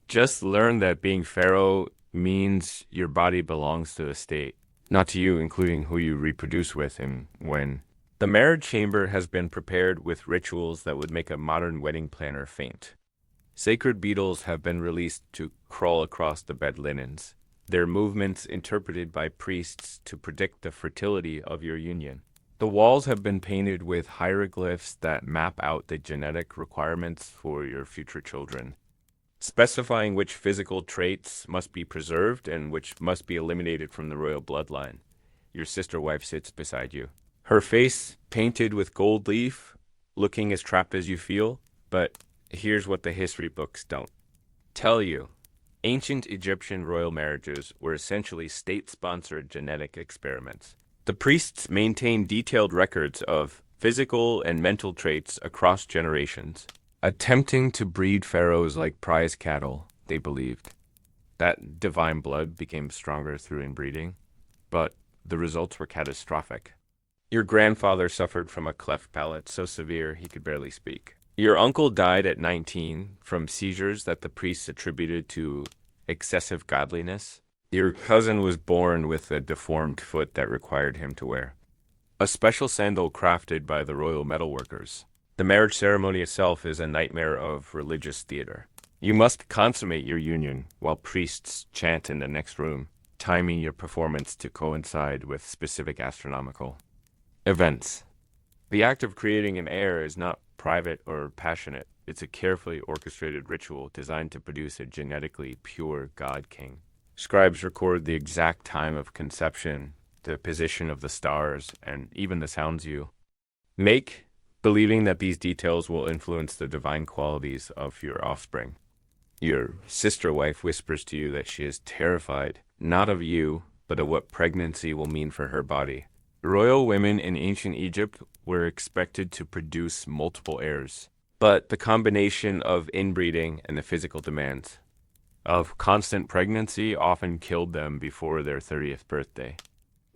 just learned that being Pharaoh means your body belongs to the state, not to you, including who you reproduce with and when. The marriage chamber has been prepared with rituals that would make a modern wedding planner faint. Sacred beetles have been released to crawl across the bed linens, their movements interpreted by priests to predict the fertility of your union. The walls have been painted with hieroglyphs that map out the genetic requirements for your future children, specifying which physical traits must be preserved and which must be eliminated from the royal bloodline. Your sister wife sits beside you, her face painted with gold leaf, looking as trapped as you feel, but here's what the history books don't tell you. Ancient Egyptian royal marriages were essentially state-sponsored genetic experiments. The priests maintained detailed records of physical and mental traits across generations, attempting to breed pharaohs like prize cattle, they believed. That divine blood became stronger through inbreeding, but the results were catastrophic. Your grandfather suffered from a cleft palate so severe he could barely speak. Your uncle died at 19 from seizures that the priests attributed to excessive godliness. Your cousin was born with a deformed foot that required him to wear a special sandal crafted by the royal metalworkers. The marriage ceremony itself is a nightmare of religious theater. You must consummate your union while priests chant in the next room, timing your performance to coincide with specific astronomical events. The act of creating an heir is not private or passionate. It's a carefully orchestrated ritual designed to produce a genetically pure god king. Scribes record the exact time of conception, the position of the stars, and even the sounds you make, believing that these details will influence the divine qualities of your offspring. Your sister wife whispers to you that she is terrified, not of you, but of what pregnancy will mean for her body. Royal women in ancient Egypt were expected to produce multiple heirs, but the combination of inbreeding and the physical demands of constant pregnancy often killed them before their 30th birthday.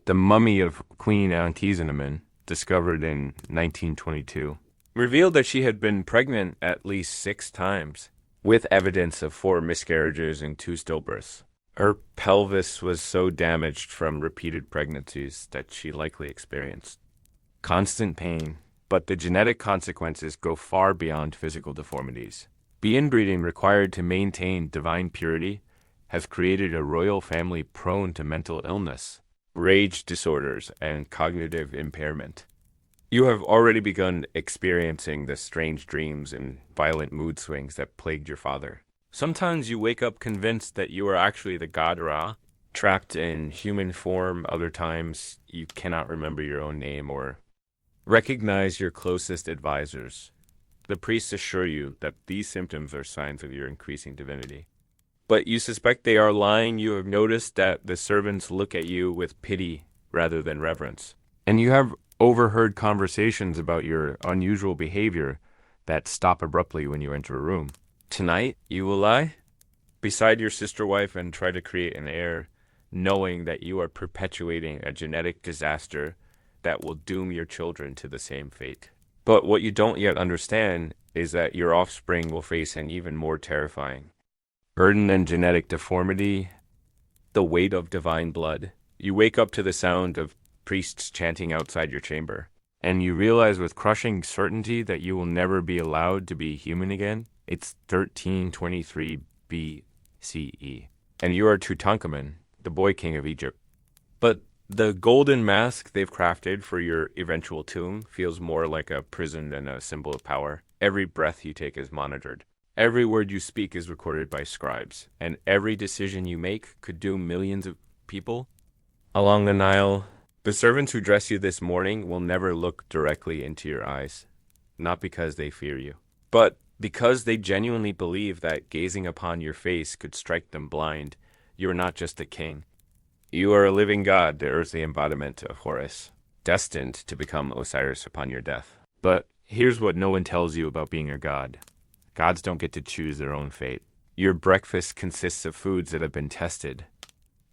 The mummy of Queen Antizonamen, discovered in 1922, revealed that she had been pregnant at least 6 times, with evidence of 4 miscarriages and 2 stillbirths. Her pelvis was so damaged from repeated pregnancies that she likely experienced constant pain, but the genetic consequences go far beyond physical deformities. The inbreeding required to maintain divine purity has created a royal family prone to mental illness, rage disorders, and cognitive impairment. You have already begun experiencing the strange dreams and violent mood swings that plagued your father. Sometimes you wake up convinced that you are actually the god Ra, trapped in human form. Other times you cannot remember your own name or recognize your closest advisors. The priests assure you that these symptoms are signs of your increasing divinity. But you suspect they are lying. You have noticed that the servants look at you with pity rather than reverence. And you have overheard conversations about your unusual behavior that stop abruptly when you enter a room. Tonight, you will lie beside your sister wife and try to create an heir, knowing that you are perpetuating a genetic disaster that will doom your children to the same fate. But what you don't yet understand is that your offspring will face an even more terrifying burden than genetic deformity, the weight of divine blood. You wake up to the sound of priests chanting outside your chamber, and you realize with crushing certainty that you will never be allowed to be human again. It's 1323 BCE, and you are Tutankhamun, the boy king of Egypt. But the golden mask they've crafted for your eventual tomb feels more like a prison than a symbol of power. Every breath you take is monitored. Every word you speak is recorded by scribes, and every decision you make could doom millions of people. Along the Nile, the servants who dress you this morning will never look directly into your eyes, not because they fear you, but Because they genuinely believe that gazing upon your face could strike them blind, you are not just a king. You are a living god, the earthly embodiment of Horus, destined to become Osiris upon your death. But here's what no one tells you about being a god. Gods don't get to choose their own fate. Your breakfast consists of foods that have been tested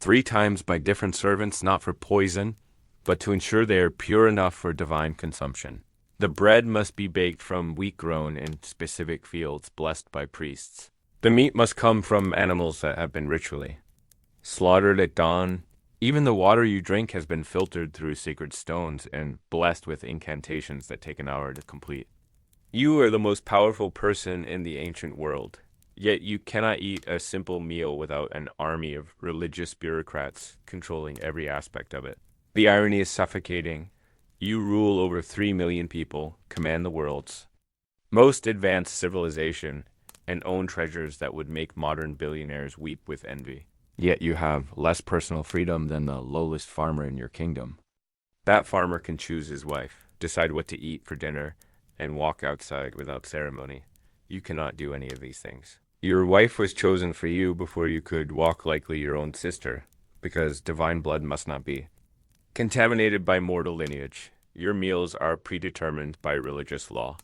3 times by different servants, not for poison, but to ensure they are pure enough for divine consumption. The bread must be baked from wheat grown in specific fields blessed by priests. The meat must come from animals that have been ritually slaughtered at dawn. Even the water you drink has been filtered through sacred stones and blessed with incantations that take an hour to complete. You are the most powerful person in the ancient world, yet you cannot eat a simple meal without an army of religious bureaucrats controlling every aspect of it. The irony is suffocating. You rule over 3 million people, command the world's most advanced civilization, and own treasures that would make modern billionaires weep with envy. Yet you have less personal freedom than the lowest farmer in your kingdom. That farmer can choose his wife, decide what to eat for dinner, and walk outside without ceremony. You cannot do any of these things. Your wife was chosen for you before you could walk likely your own sister, because divine blood must not be contaminated by mortal lineage. Your meals are predetermined by religious law.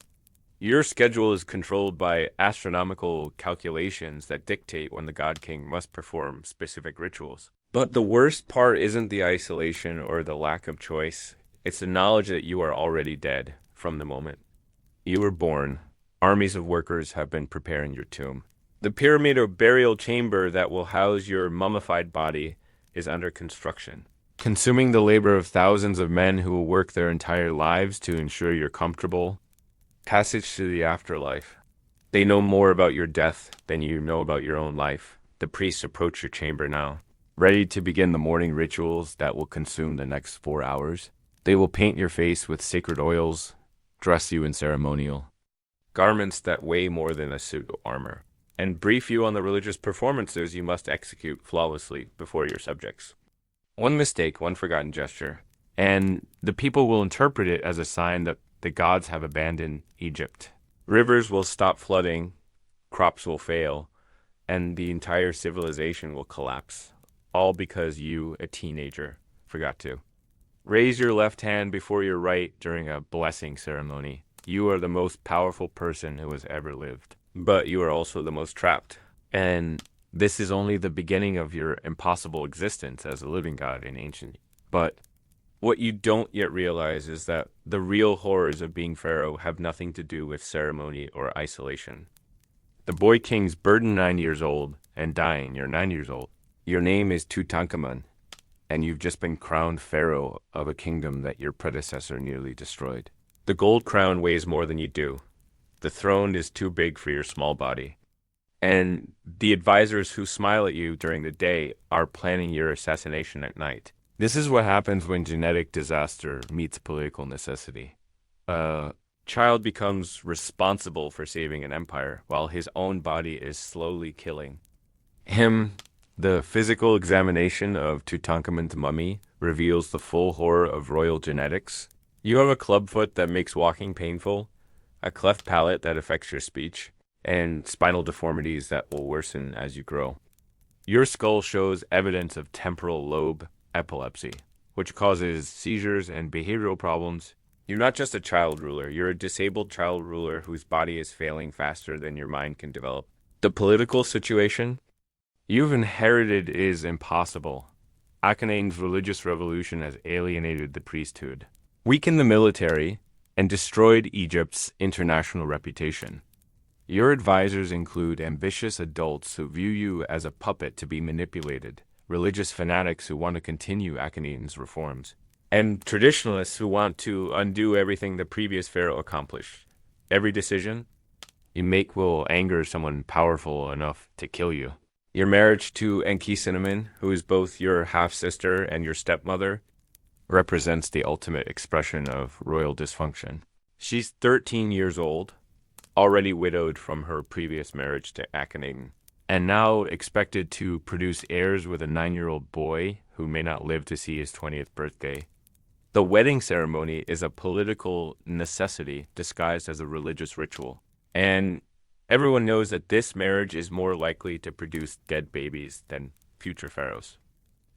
Your schedule is controlled by astronomical calculations that dictate when the God King must perform specific rituals. But the worst part isn't the isolation or the lack of choice. It's the knowledge that you are already dead from the moment you were born. Armies of workers have been preparing your tomb. The pyramid or burial chamber that will house your mummified body is under construction, consuming the labor of thousands of men who will work their entire lives to ensure you're comfortable. Passage to the afterlife. They know more about your death than you know about your own life. The priests approach your chamber now, ready to begin the morning rituals that will consume the next 4 hours. They will paint your face with sacred oils, dress you in ceremonial garments that weigh more than a suit of armor, and brief you on the religious performances you must execute flawlessly before your subjects. One mistake, one forgotten gesture, and the people will interpret it as a sign that the gods have abandoned Egypt. Rivers will stop flooding, crops will fail, and the entire civilization will collapse, all because you, a teenager, forgot to raise your left hand before your right during a blessing ceremony. You are the most powerful person who has ever lived, but you are also the most trapped. And this is only the beginning of your impossible existence as a living god in ancient. But what you don't yet realize is that the real horrors of being Pharaoh have nothing to do with ceremony or isolation. The boy king's burdened 9 years old and dying. You're 9 years old. Your name is Tutankhamun, and you've just been crowned Pharaoh of a kingdom that your predecessor nearly destroyed. The gold crown weighs more than you do. The throne is too big for your small body. And the advisors who smile at you during the day are planning your assassination at night. This is what happens when genetic disaster meets political necessity. A child becomes responsible for saving an empire, while his own body is slowly killing him. The physical examination of Tutankhamun's mummy reveals the full horror of royal genetics. You have a clubfoot that makes walking painful, a cleft palate that affects your speech, and spinal deformities that will worsen as you grow. Your skull shows evidence of temporal lobe epilepsy, which causes seizures and behavioral problems. You're not just a child ruler, you're a disabled child ruler whose body is failing faster than your mind can develop. The political situation you've inherited is impossible. Akhenaten's religious revolution has alienated the priesthood, weakened the military, and destroyed Egypt's international reputation. Your advisors include ambitious adults who view you as a puppet to be manipulated, religious fanatics who want to continue Akhenaten's reforms, and traditionalists who want to undo everything the previous pharaoh accomplished. Every decision you make will anger someone powerful enough to kill you. Your marriage to Enki-Cinnamon, who is both your half-sister and your stepmother, represents the ultimate expression of royal dysfunction. She's 13 years old, already widowed from her previous marriage to Akhenaten, and now expected to produce heirs with a 9-year-old boy who may not live to see his 20th birthday. The wedding ceremony is a political necessity disguised as a religious ritual, and Everyone knows that this marriage is more likely to produce dead babies than future pharaohs.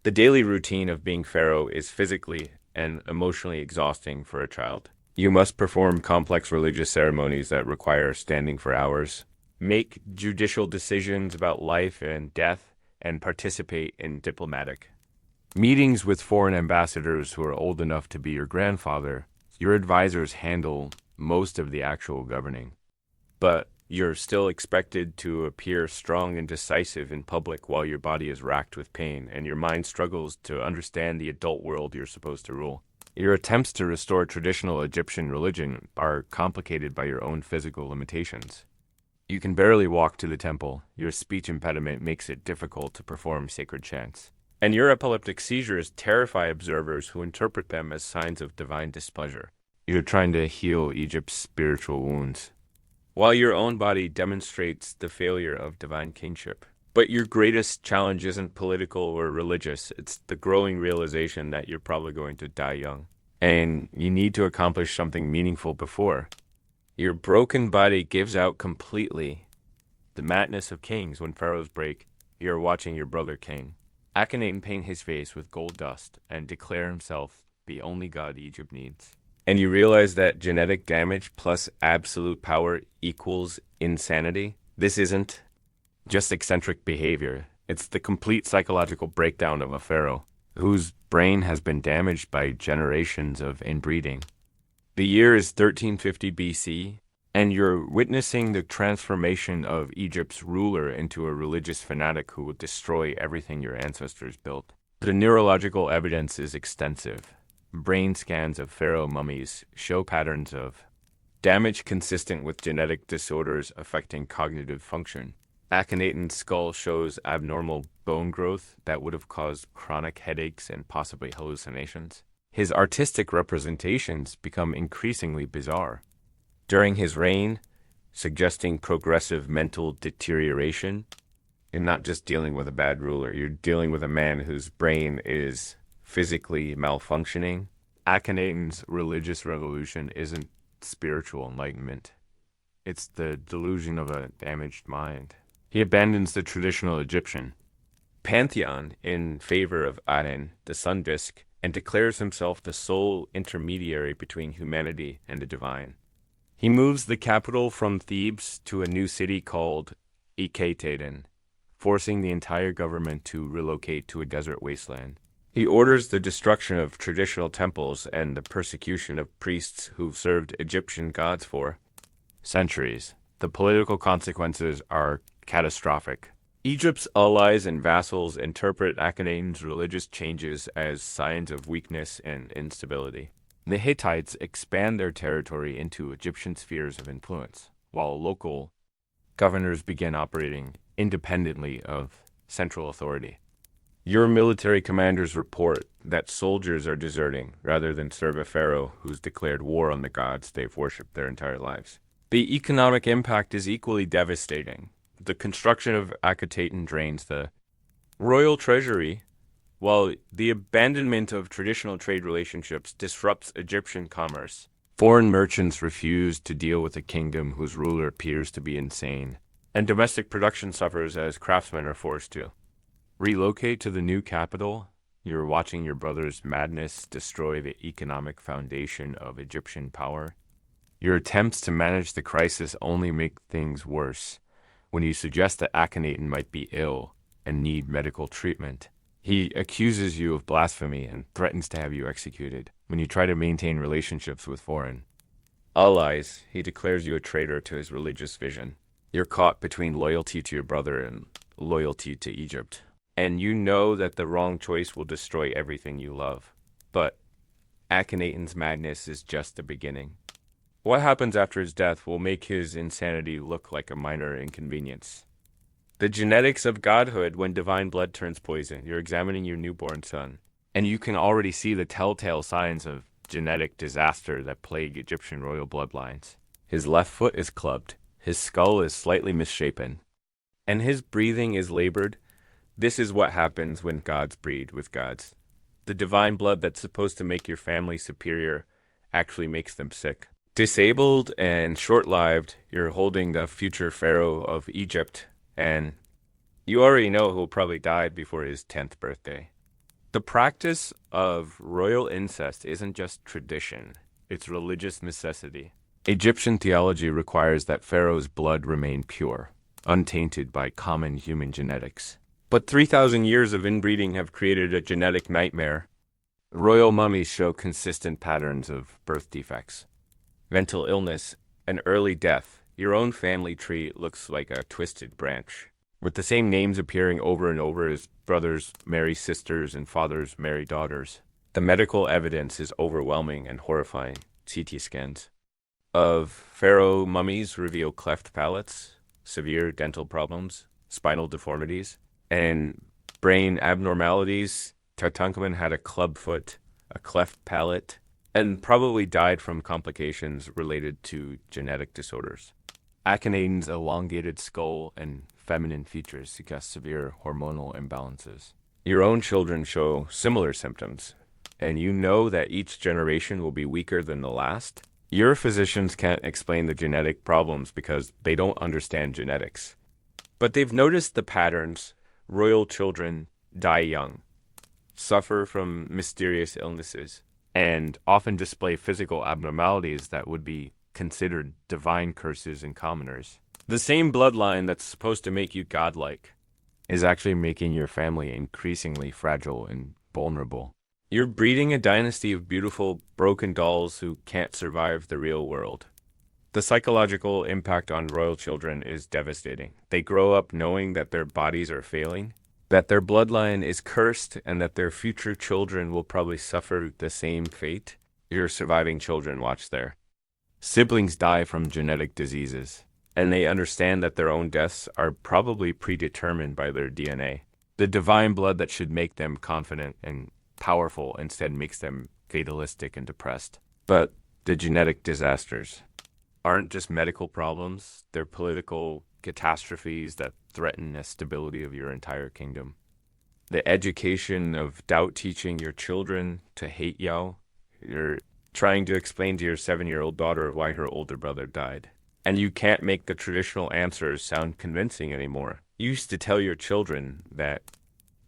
The daily routine of being pharaoh is physically and emotionally exhausting for a child. You must perform complex religious ceremonies that require standing for hours, make judicial decisions about life and death, and participate in diplomatic meetings with foreign ambassadors who are old enough to be your grandfather. Your advisors handle most of the actual governing, but you're still expected to appear strong and decisive in public while your body is racked with pain and your mind struggles to understand the adult world you're supposed to rule. Your attempts to restore traditional Egyptian religion are complicated by your own physical limitations. You can barely walk to the temple. Your speech impediment makes it difficult to perform sacred chants. And your epileptic seizures terrify observers who interpret them as signs of divine displeasure. You're trying to heal Egypt's spiritual wounds, while your own body demonstrates the failure of divine kingship. But your greatest challenge isn't political or religious. It's the growing realization that you're probably going to die young. And you need to accomplish something meaningful before your broken body gives out completely. The madness of kings when pharaohs break. You're watching your brother king Akhenaten paint his face with gold dust and declare himself the only god Egypt needs. And you realize that genetic damage plus absolute power equals insanity. This isn't just eccentric behavior. It's the complete psychological breakdown of a pharaoh whose brain has been damaged by generations of inbreeding. The year is 1350 BC, and you're witnessing the transformation of Egypt's ruler into a religious fanatic who will destroy everything your ancestors built. The neurological evidence is extensive. Brain scans of pharaoh mummies show patterns of damage consistent with genetic disorders affecting cognitive function. Akhenaten's skull shows abnormal bone growth that would have caused chronic headaches and possibly hallucinations. His artistic representations become increasingly bizarre during his reign, suggesting progressive mental deterioration. You're not just dealing with a bad ruler, you're dealing with a man whose brain is physically malfunctioning. Akhenaten's religious revolution isn't spiritual enlightenment. It's the delusion of a damaged mind. He abandons the traditional Egyptian pantheon in favor of Aten, the sun disk, and declares himself the sole intermediary between humanity and the divine. He moves the capital from Thebes to a new city called Ekateden, forcing the entire government to relocate to a desert wasteland. He orders the destruction of traditional temples and the persecution of priests who've served Egyptian gods for centuries. The political consequences are catastrophic. Egypt's allies and vassals interpret Akhenaten's religious changes as signs of weakness and instability. The Hittites expand their territory into Egyptian spheres of influence, while local governors begin operating independently of central authority. Your military commanders report that soldiers are deserting rather than serve a pharaoh who's declared war on the gods they've worshipped their entire lives. The economic impact is equally devastating. The construction of Akhetaten drains the royal treasury, while the abandonment of traditional trade relationships disrupts Egyptian commerce. Foreign merchants refuse to deal with a kingdom whose ruler appears to be insane, and domestic production suffers as craftsmen are forced to relocate to the new capital. You're watching your brother's madness destroy the economic foundation of Egyptian power. Your attempts to manage the crisis only make things worse. When you suggest that Akhenaten might be ill and need medical treatment, he accuses you of blasphemy and threatens to have you executed. When you try to maintain relationships with foreign allies, he declares you a traitor to his religious vision. You're caught between loyalty to your brother and loyalty to Egypt. And you know that the wrong choice will destroy everything you love. But Akhenaten's madness is just the beginning. What happens after his death will make his insanity look like a minor inconvenience. The genetics of godhood when divine blood turns poison. You're examining your newborn son, and you can already see the telltale signs of genetic disaster that plague Egyptian royal bloodlines. His left foot is clubbed, his skull is slightly misshapen, and his breathing is labored. This is what happens when gods breed with gods. The divine blood that's supposed to make your family superior actually makes them sick. Disabled and short-lived, you're holding the future pharaoh of Egypt, and you already know who'll probably die before his 10th birthday. The practice of royal incest isn't just tradition, it's religious necessity. Egyptian theology requires that Pharaoh's blood remain pure, untainted by common human genetics. But 3,000 years of inbreeding have created a genetic nightmare. Royal mummies show consistent patterns of birth defects, mental illness, and early death. Your own family tree looks like a twisted branch, with the same names appearing over and over as brothers marry sisters and fathers marry daughters. The medical evidence is overwhelming and horrifying. CT scans of pharaoh mummies reveal cleft palates, severe dental problems, spinal deformities, and brain abnormalities. Tutankhamun had a club foot, a cleft palate, and probably died from complications related to genetic disorders. Akhenaten's elongated skull and feminine features suggest severe hormonal imbalances. Your own children show similar symptoms, and you know that each generation will be weaker than the last. Your physicians can't explain the genetic problems because they don't understand genetics. But they've noticed the patterns. Royal children die young, suffer from mysterious illnesses, and often display physical abnormalities that would be considered divine curses in commoners. The same bloodline that's supposed to make you godlike is actually making your family increasingly fragile and vulnerable. You're breeding a dynasty of beautiful, broken dolls who can't survive the real world. The psychological impact on royal children is devastating. They grow up knowing that their bodies are failing, that their bloodline is cursed, and that their future children will probably suffer the same fate. Your surviving children watch there. Siblings die from genetic diseases, and they understand that their own deaths are probably predetermined by their DNA. The divine blood that should make them confident and powerful instead makes them fatalistic and depressed. But the genetic disasters aren't just medical problems, they're political catastrophes that threaten the stability of your entire kingdom. The education of doubt teaching your children to hate Yao. You're trying to explain to your 7-year-old daughter why her older brother died. And you can't make the traditional answers sound convincing anymore. You used to tell your children that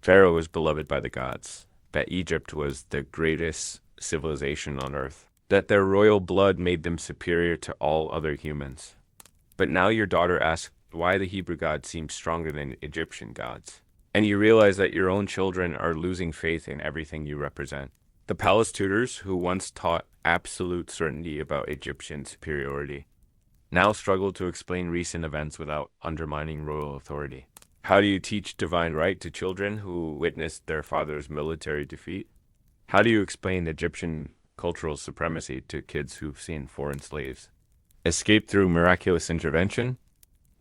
Pharaoh was beloved by the gods, that Egypt was the greatest civilization on earth, that their royal blood made them superior to all other humans. But now your daughter asks why the Hebrew gods seem stronger than Egyptian gods. And you realize that your own children are losing faith in everything you represent. The palace tutors, who once taught absolute certainty about Egyptian superiority, now struggle to explain recent events without undermining royal authority. How do you teach divine right to children who witnessed their father's military defeat? How do you explain Egyptian cultural supremacy to kids who've seen foreign slaves escape through miraculous intervention?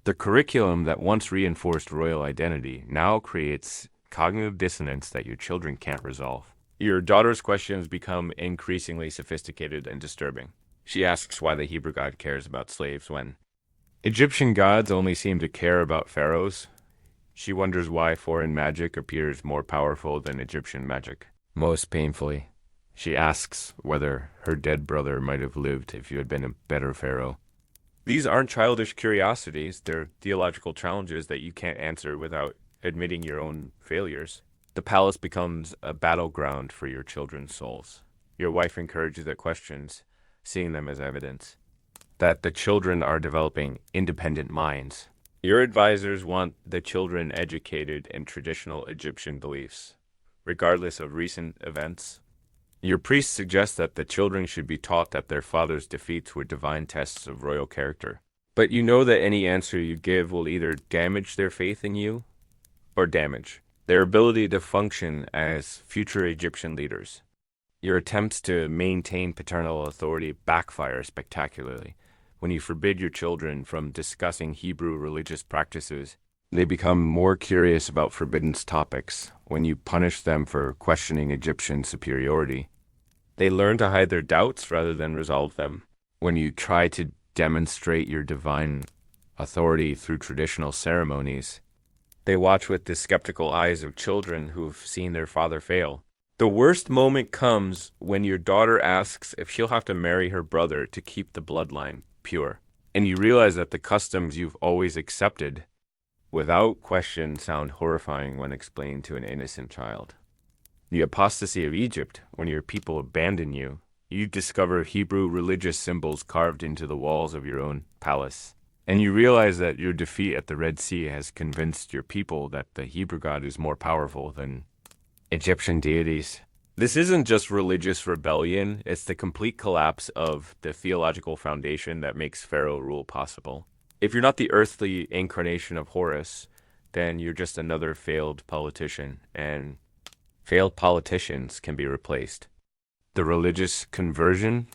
The curriculum that once reinforced royal identity now creates cognitive dissonance that your children can't resolve. Your daughter's questions become increasingly sophisticated and disturbing. She asks why the Hebrew god cares about slaves when Egyptian gods only seem to care about pharaohs. She wonders why foreign magic appears more powerful than Egyptian magic. Most painfully, she asks whether her dead brother might have lived if you had been a better pharaoh. These aren't childish curiosities, they're theological challenges that you can't answer without admitting your own failures. The palace becomes a battleground for your children's souls. Your wife encourages the questions, seeing them as evidence that the children are developing independent minds. Your advisors want the children educated in traditional Egyptian beliefs, regardless of recent events. Your priests suggest that the children should be taught that their father's defeats were divine tests of royal character. But you know that any answer you give will either damage their faith in you or damage their ability to function as future Egyptian leaders. Your attempts to maintain paternal authority backfire spectacularly. When you forbid your children from discussing Hebrew religious practices, they become more curious about forbidden topics. When you punish them for questioning Egyptian superiority, they learn to hide their doubts rather than resolve them. When you try to demonstrate your divine authority through traditional ceremonies, they watch with the skeptical eyes of children who've seen their father fail. The worst moment comes when your daughter asks if she'll have to marry her brother to keep the bloodline pure. And you realize that the customs you've always accepted without question sound horrifying when explained to an innocent child. The apostasy of Egypt, when your people abandon you, you discover Hebrew religious symbols carved into the walls of your own palace. And you realize that your defeat at the Red Sea has convinced your people that the Hebrew God is more powerful than Egyptian deities. This isn't just religious rebellion, it's the complete collapse of the theological foundation that makes Pharaoh rule possible. If you're not the earthly incarnation of Horus, then you're just another failed politician, and failed politicians can be replaced. The religious conversion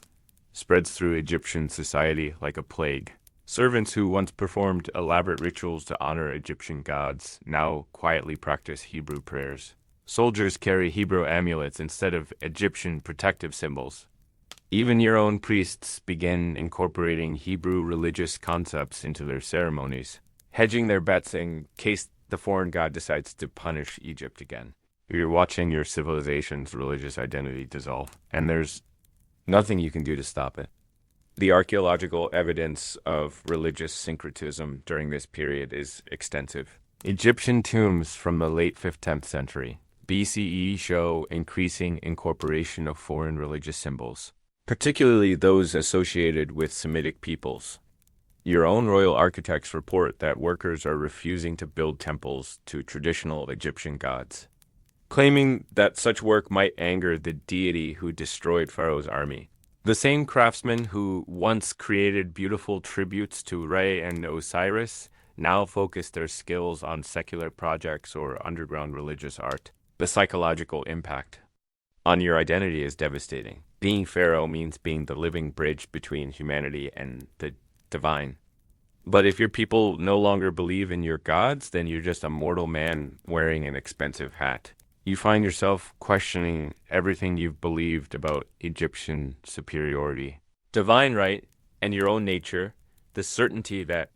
spreads through Egyptian society like a plague. Servants who once performed elaborate rituals to honor Egyptian gods now quietly practice Hebrew prayers. Soldiers carry Hebrew amulets instead of Egyptian protective symbols. Even your own priests begin incorporating Hebrew religious concepts into their ceremonies, hedging their bets in case the foreign god decides to punish Egypt again. You're watching your civilization's religious identity dissolve, and there's nothing you can do to stop it. The archaeological evidence of religious syncretism during this period is extensive. Egyptian tombs from the late 5th-10th century BCE show increasing incorporation of foreign religious symbols, particularly those associated with Semitic peoples. Your own royal architects report that workers are refusing to build temples to traditional Egyptian gods, claiming that such work might anger the deity who destroyed Pharaoh's army. The same craftsmen who once created beautiful tributes to Re and Osiris now focus their skills on secular projects or underground religious art. The psychological impact on your identity is devastating. Being Pharaoh means being the living bridge between humanity and the divine. But if your people no longer believe in your gods, then you're just a mortal man wearing an expensive hat. You find yourself questioning everything you've believed about Egyptian superiority. Divine right and your own nature, the certainty that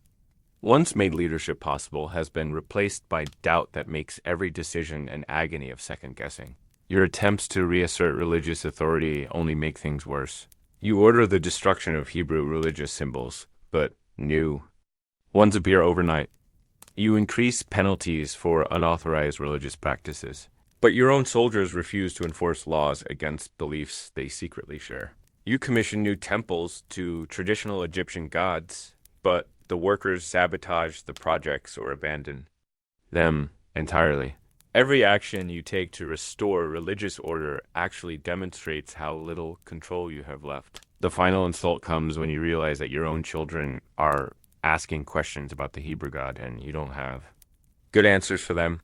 once made leadership possible, has been replaced by doubt that makes every decision an agony of second-guessing. Your attempts to reassert religious authority only make things worse. You order the destruction of Hebrew religious symbols, but new ones appear overnight. You increase penalties for unauthorized religious practices, but your own soldiers refuse to enforce laws against beliefs they secretly share. You commission new temples to traditional Egyptian gods, but the workers sabotage the projects or abandon them entirely. Every action you take to restore religious order actually demonstrates how little control you have left. The final insult comes when you realize that your own children are asking questions about the Hebrew God and you don't have good answers for them.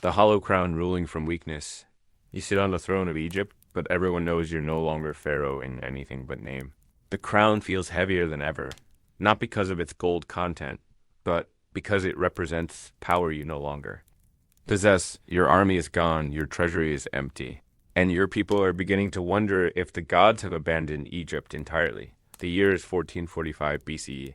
The hollow crown ruling from weakness. You sit on the throne of Egypt, but everyone knows you're no longer Pharaoh in anything but name. The crown feels heavier than ever. Not because of its gold content, but because it represents power you no longer possess. Your army is gone, your treasury is empty, and your people are beginning to wonder if the gods have abandoned Egypt entirely. The year is 1445 BCE,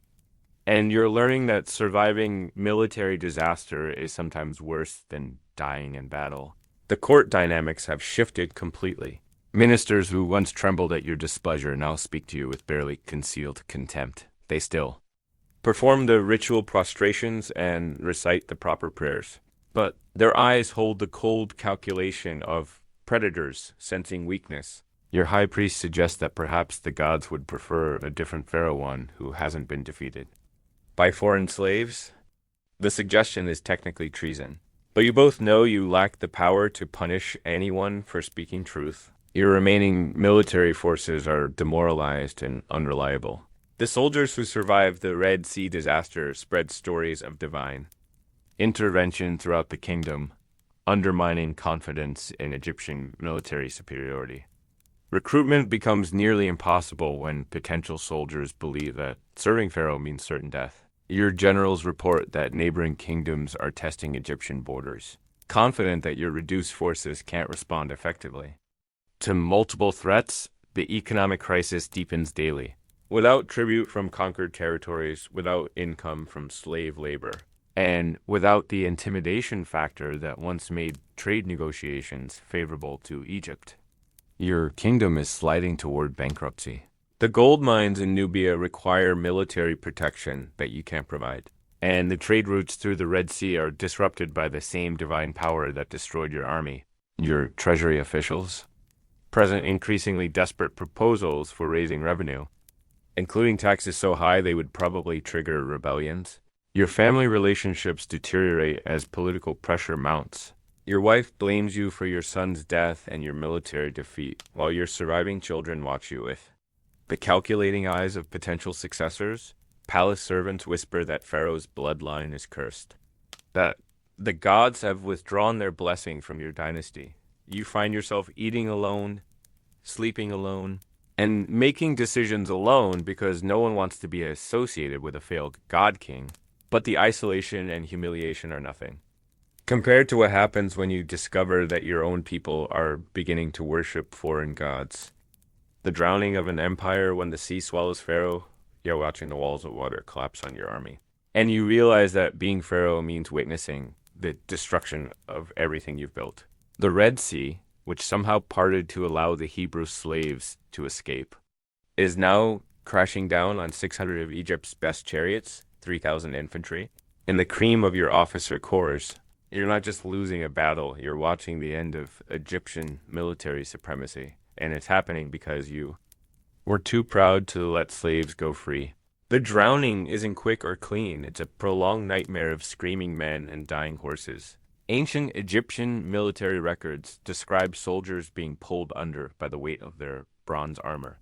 and you're learning that surviving military disaster is sometimes worse than dying in battle. The court dynamics have shifted completely. Ministers who once trembled at your displeasure now speak to you with barely concealed contempt. They still perform the ritual prostrations and recite the proper prayers, but their eyes hold the cold calculation of predators sensing weakness. Your high priest suggests that perhaps the gods would prefer a different pharaoh, one who hasn't been defeated by foreign slaves. The suggestion is technically treason, but you both know you lack the power to punish anyone for speaking truth. Your remaining military forces are demoralized and unreliable. The soldiers who survived the Red Sea disaster spread stories of divine intervention throughout the kingdom, undermining confidence in Egyptian military superiority. Recruitment becomes nearly impossible when potential soldiers believe that serving Pharaoh means certain death. Your generals report that neighboring kingdoms are testing Egyptian borders, confident that your reduced forces can't respond effectively to multiple threats. The economic crisis deepens daily. Without tribute from conquered territories, without income from slave labor, and without the intimidation factor that once made trade negotiations favorable to Egypt. Your kingdom is sliding toward bankruptcy. The gold mines in Nubia require military protection that you can't provide, and the trade routes through the Red Sea are disrupted by the same divine power that destroyed your army. Your treasury officials present increasingly desperate proposals for raising revenue, including taxes so high they would probably trigger rebellions. Your family relationships deteriorate as political pressure mounts. Your wife blames you for your son's death and your military defeat, while your surviving children watch you with the calculating eyes of potential successors. Palace servants whisper that Pharaoh's bloodline is cursed, that the gods have withdrawn their blessing from your dynasty. You find yourself eating alone, sleeping alone, and making decisions alone because no one wants to be associated with a failed god king. But the isolation and humiliation are nothing compared to what happens when you discover that your own people are beginning to worship foreign gods. The drowning of an empire when the sea swallows Pharaoh, you're watching the walls of water collapse on your army. And you realize that being Pharaoh means witnessing the destruction of everything you've built. The Red Sea, which somehow parted to allow the Hebrew slaves to escape, is now crashing down on 600 of Egypt's best chariots, 3,000 infantry, and the cream of your officer corps. You're not just losing a battle, you're watching the end of Egyptian military supremacy. And it's happening because you were too proud to let slaves go free. The drowning isn't quick or clean. It's a prolonged nightmare of screaming men and dying horses. Ancient Egyptian military records describe soldiers being pulled under by the weight of their bronze armor,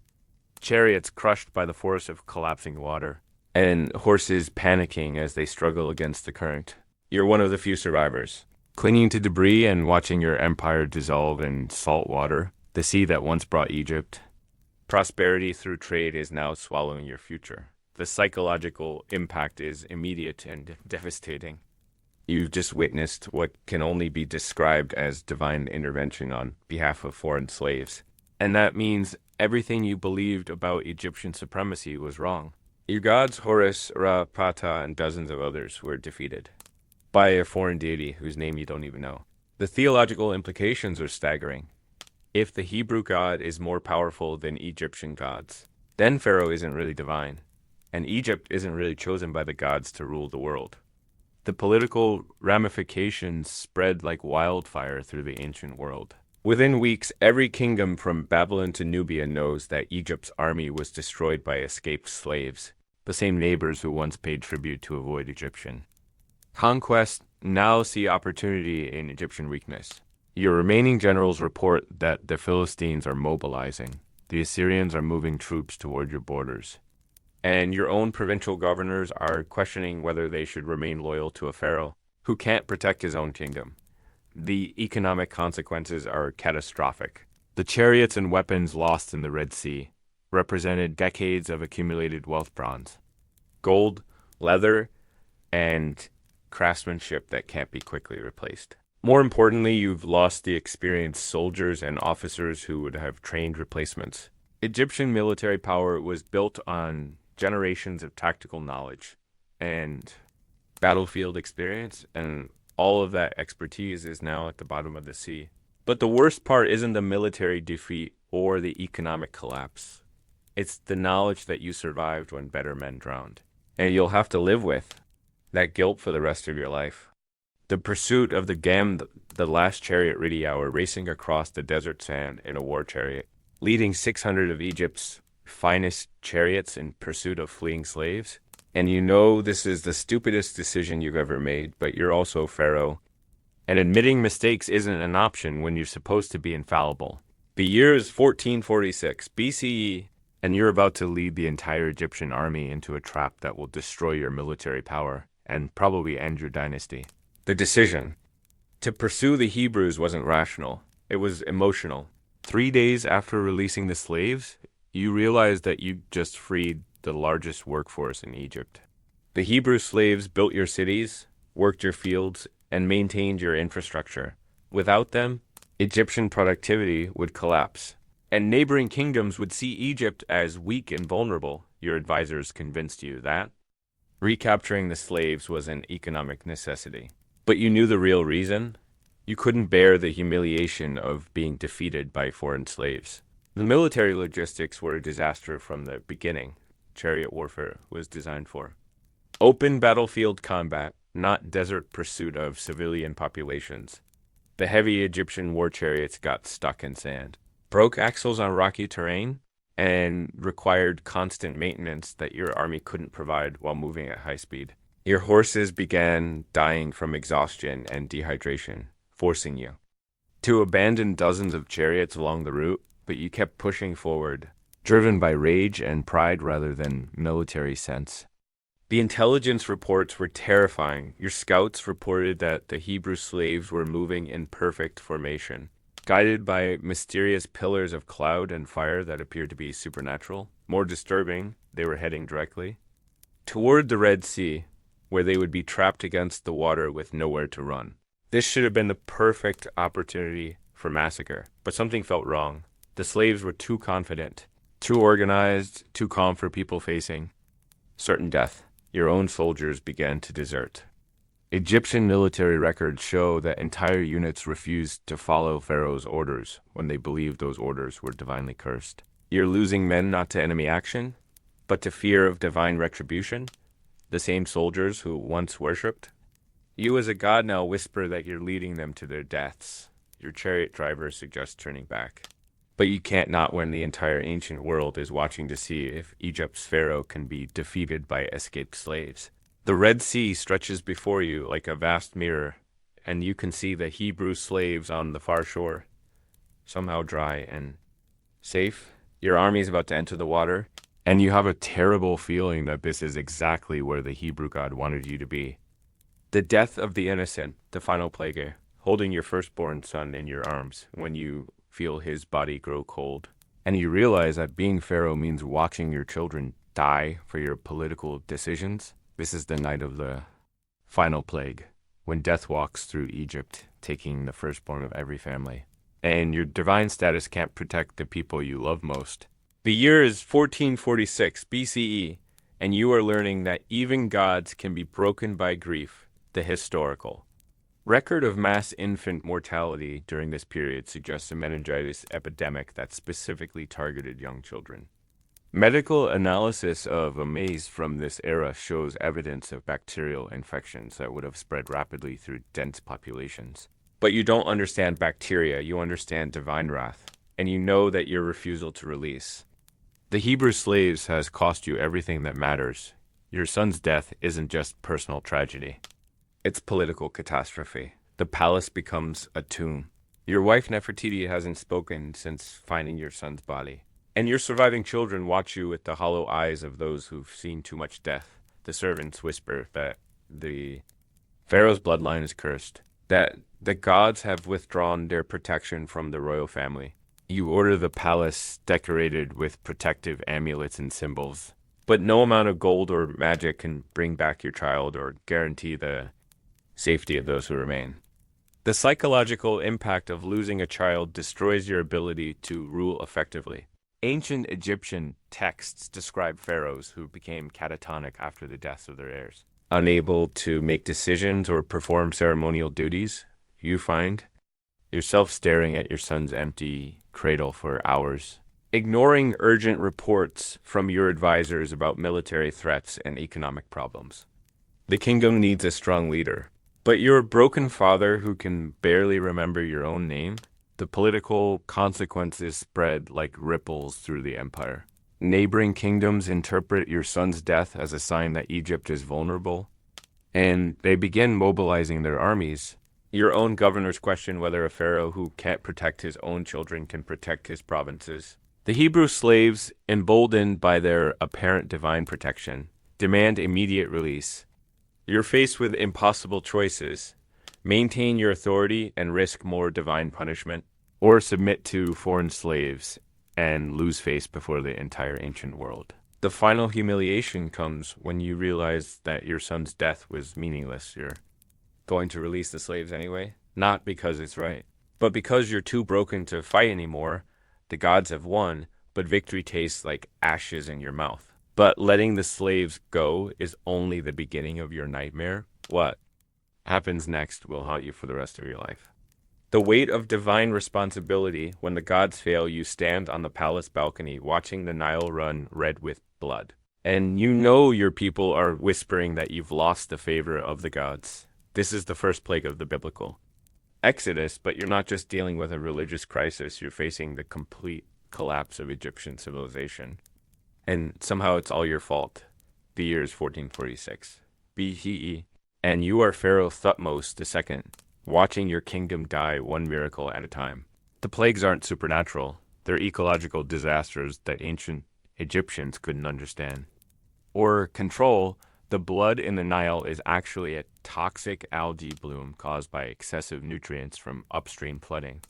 chariots crushed by the force of collapsing water, and horses panicking as they struggle against the current. You're one of the few survivors, clinging to debris and watching your empire dissolve in salt water. The sea that once brought Egypt prosperity through trade is now swallowing your future. The psychological impact is immediate and devastating. You've just witnessed what can only be described as divine intervention on behalf of foreign slaves. And that means everything you believed about Egyptian supremacy was wrong. Your gods Horus, Ra, Ptah, and dozens of others were defeated by a foreign deity whose name you don't even know. The theological implications are staggering. If the Hebrew God is more powerful than Egyptian gods, then Pharaoh isn't really divine, and Egypt isn't really chosen by the gods to rule the world. The political ramifications spread like wildfire through the ancient world. Within weeks, every kingdom from Babylon to Nubia knows that Egypt's army was destroyed by escaped slaves, the same neighbors who once paid tribute to avoid Egyptian conquest now see opportunity in Egyptian weakness. Your remaining generals report that the Philistines are mobilizing. The Assyrians are moving troops toward your borders. And your own provincial governors are questioning whether they should remain loyal to a pharaoh who can't protect his own kingdom. The economic consequences are catastrophic. The chariots and weapons lost in the Red Sea represented decades of accumulated wealth bronze, gold, leather, and craftsmanship that can't be quickly replaced. More importantly, you've lost the experienced soldiers and officers who would have trained replacements. Egyptian military power was built on generations of tactical knowledge and battlefield experience, and all of that expertise is now at the bottom of the sea. But the worst part isn't the military defeat or the economic collapse. It's the knowledge that you survived when better men drowned. And you'll have to live with that guilt for the rest of your life. The pursuit of the Gem, the last chariot Ridi hour, racing across the desert sand in a war chariot, leading 600 of Egypt's finest chariots in pursuit of fleeing slaves. And you know this is the stupidest decision you've ever made, but you're also Pharaoh. And admitting mistakes isn't an option when you're supposed to be infallible. The year is 1446 BCE, and you're about to lead the entire Egyptian army into a trap that will destroy your military power and probably end your dynasty. The decision to pursue the Hebrews wasn't rational. It was emotional. 3 days after releasing the slaves, you realized that you just freed the largest workforce in Egypt. The Hebrew slaves built your cities, worked your fields, and maintained your infrastructure. Without them, Egyptian productivity would collapse, and neighboring kingdoms would see Egypt as weak and vulnerable. Your advisors convinced you that. Recapturing the slaves was an economic necessity. But you knew the real reason? You couldn't bear the humiliation of being defeated by foreign slaves. The military logistics were a disaster from the beginning. Chariot warfare was designed for open battlefield combat, not desert pursuit of civilian populations. The heavy Egyptian war chariots got stuck in sand, broke axles on rocky terrain, and required constant maintenance that your army couldn't provide while moving at high speed. Your horses began dying from exhaustion and dehydration, forcing you to abandon dozens of chariots along the route, but you kept pushing forward, driven by rage and pride rather than military sense. The intelligence reports were terrifying. Your scouts reported that the Hebrew slaves were moving in perfect formation, guided by mysterious pillars of cloud and fire that appeared to be supernatural. More disturbing, they were heading directly toward the Red Sea, where they would be trapped against the water with nowhere to run. This should have been the perfect opportunity for massacre, but something felt wrong. The slaves were too confident, too organized, too calm for people facing certain death. Your own soldiers began to desert. Egyptian military records show that entire units refused to follow Pharaoh's orders when they believed those orders were divinely cursed. You're losing men not to enemy action, but to fear of divine retribution, the same soldiers who once worshipped. You as a god now whisper that you're leading them to their deaths. Your chariot driver suggests turning back. But you can't not when the entire ancient world is watching to see if Egypt's Pharaoh can be defeated by escaped slaves. The Red Sea stretches before you like a vast mirror, and you can see the Hebrew slaves on the far shore, somehow dry and safe. Your army is about to enter the water, and you have a terrible feeling that this is exactly where the Hebrew God wanted you to be. The death of the innocent, the final plague, holding your firstborn son in your arms when you feel his body grow cold. And you realize that being Pharaoh means watching your children die for your political decisions. This is the night of the final plague, when death walks through Egypt, taking the firstborn of every family. And your divine status can't protect the people you love most. The year is 1446 BCE, and you are learning that even gods can be broken by grief, the historical. Record of mass infant mortality during this period suggests a meningitis epidemic that specifically targeted young children. Medical analysis of a maze from this era shows evidence of bacterial infections that would have spread rapidly through dense populations. But you don't understand bacteria, you understand divine wrath, and you know that your refusal to release the Hebrew slaves has cost you everything that matters. Your son's death isn't just personal tragedy. It's political catastrophe. The palace becomes a tomb. Your wife Nefertiti hasn't spoken since finding your son's body. And your surviving children watch you with the hollow eyes of those who've seen too much death. The servants whisper that the Pharaoh's bloodline is cursed, that the gods have withdrawn their protection from the royal family. You order the palace decorated with protective amulets and symbols. But no amount of gold or magic can bring back your child or guarantee the safety of those who remain. The psychological impact of losing a child destroys your ability to rule effectively. Ancient Egyptian texts describe pharaohs who became catatonic after the deaths of their heirs. Unable to make decisions or perform ceremonial duties, you find yourself staring at your son's empty cradle for hours, ignoring urgent reports from your advisors about military threats and economic problems. The kingdom needs a strong leader, but you're a broken father who can barely remember your own name. The political consequences spread like ripples through the empire. Neighboring kingdoms interpret your son's death as a sign that Egypt is vulnerable, and they begin mobilizing their armies. Your own governors question whether a pharaoh who can't protect his own children can protect his provinces. The Hebrew slaves, emboldened by their apparent divine protection, demand immediate release. You're faced with impossible choices. Maintain your authority and risk more divine punishment, or submit to foreign slaves and lose face before the entire ancient world. The final humiliation comes when you realize that your son's death was meaningless. You're going to release the slaves anyway, not because it's right, but because you're too broken to fight anymore. The gods have won, but victory tastes like ashes in your mouth. But letting the slaves go is only the beginning of your nightmare. What happens next will haunt you for the rest of your life. The weight of divine responsibility. When the gods fail, you stand on the palace balcony watching the Nile run red with blood. And you know your people are whispering that you've lost the favor of the gods. This is the first plague of the biblical Exodus, but you're not just dealing with a religious crisis, you're facing the complete collapse of Egyptian civilization. And somehow it's all your fault. The year is 1446 BCE, and you are Pharaoh Thutmose II, watching your kingdom die one miracle at a time. The plagues aren't supernatural, they're ecological disasters that ancient Egyptians couldn't understand or control. The blood in the Nile is actually a toxic algae bloom caused by excessive nutrients from upstream flooding.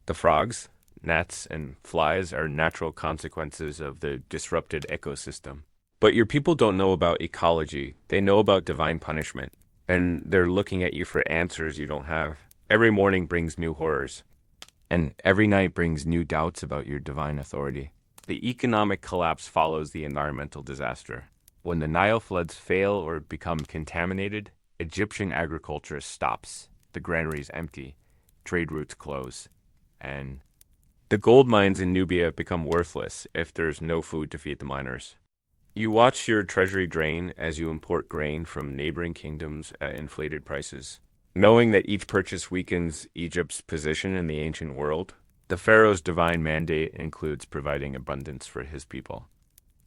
The frogs, gnats, and flies are natural consequences of the disrupted ecosystem. But your people don't know about ecology. They know about divine punishment. And they're looking at you for answers you don't have. Every morning brings new horrors. And every night brings new doubts about your divine authority. The economic collapse follows the environmental disaster. When the Nile floods fail or become contaminated, Egyptian agriculture stops. The granaries empty. Trade routes close. And the gold mines in Nubia become worthless if there's no food to feed the miners. You watch your treasury drain as you import grain from neighboring kingdoms at inflated prices. Knowing that each purchase weakens Egypt's position in the ancient world, the pharaoh's divine mandate includes providing abundance for his people.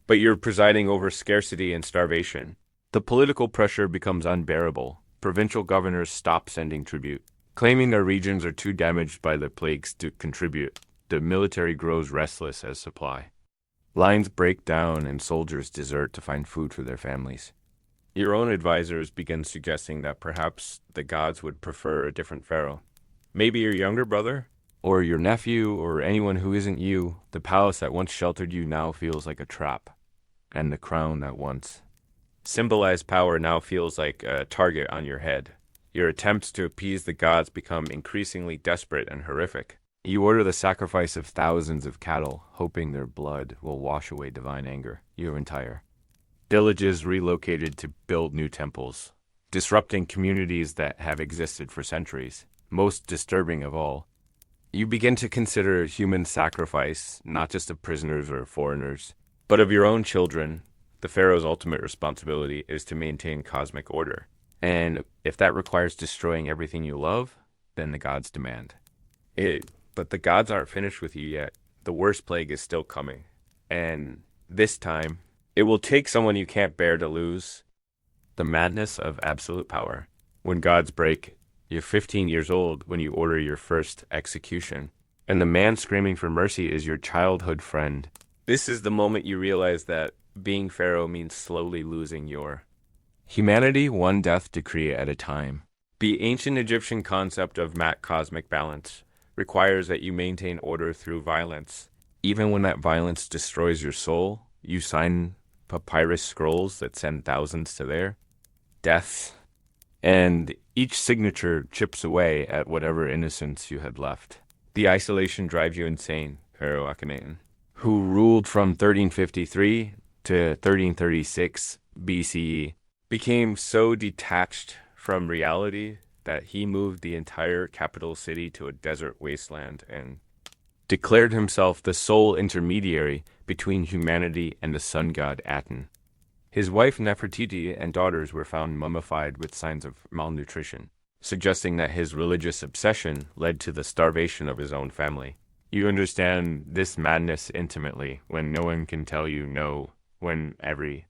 But you're presiding over scarcity and starvation. The political pressure becomes unbearable. Provincial governors stop sending tribute, claiming their regions are too damaged by the plagues to contribute. The military grows restless as supply. Lines break down and soldiers desert to find food for their families. Your own advisors begin suggesting that perhaps the gods would prefer a different pharaoh. Maybe your younger brother, or your nephew, or anyone who isn't you. The palace that once sheltered you now feels like a trap, and the crown that once symbolized power now feels like a target on your head. Your attempts to appease the gods become increasingly desperate and horrific. You order the sacrifice of thousands of cattle, hoping their blood will wash away divine anger. Your entire villages relocated to build new temples, disrupting communities that have existed for centuries. Most disturbing of all, you begin to consider human sacrifice not just of prisoners or foreigners, but of your own children. The pharaoh's ultimate responsibility is to maintain cosmic order. And if that requires destroying everything you love, then the gods demand it. But the gods aren't finished with you yet. The worst plague is still coming. And this time, it will take someone you can't bear to lose. The madness of absolute power. When gods break, you're 15 years old when you order your first execution. And the man screaming for mercy is your childhood friend. This is the moment you realize that being pharaoh means slowly losing your humanity, one death decree at a time. The ancient Egyptian concept of cosmic balance requires that you maintain order through violence. Even when that violence destroys your soul, you sign papyrus scrolls that send thousands to their deaths. And each signature chips away at whatever innocence you had left. The isolation drives you insane, Pharaoh Akhenaten, who ruled from 1353 to 1336 BCE, became so detached from reality that he moved the entire capital city to a desert wasteland and declared himself the sole intermediary between humanity and the sun god Aten. His wife Nefertiti and daughters were found mummified with signs of malnutrition, suggesting that his religious obsession led to the starvation of his own family. You understand this madness intimately when no one can tell you no, when every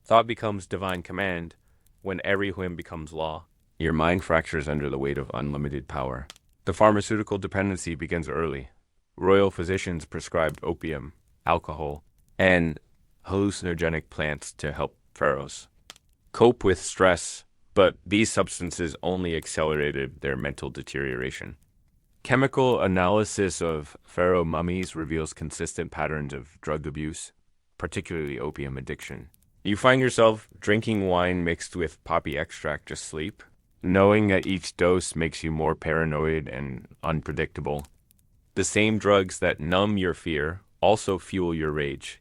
thought becomes divine command, when every whim becomes law. Your mind fractures under the weight of unlimited power. The pharmaceutical dependency begins early. Royal physicians prescribed opium, alcohol, and hallucinogenic plants to help pharaohs cope with stress, but these substances only accelerated their mental deterioration. Chemical analysis of pharaoh mummies reveals consistent patterns of drug abuse, particularly opium addiction. You find yourself drinking wine mixed with poppy extract to sleep, knowing that each dose makes you more paranoid and unpredictable. The same drugs that numb your fear also fuel your rage.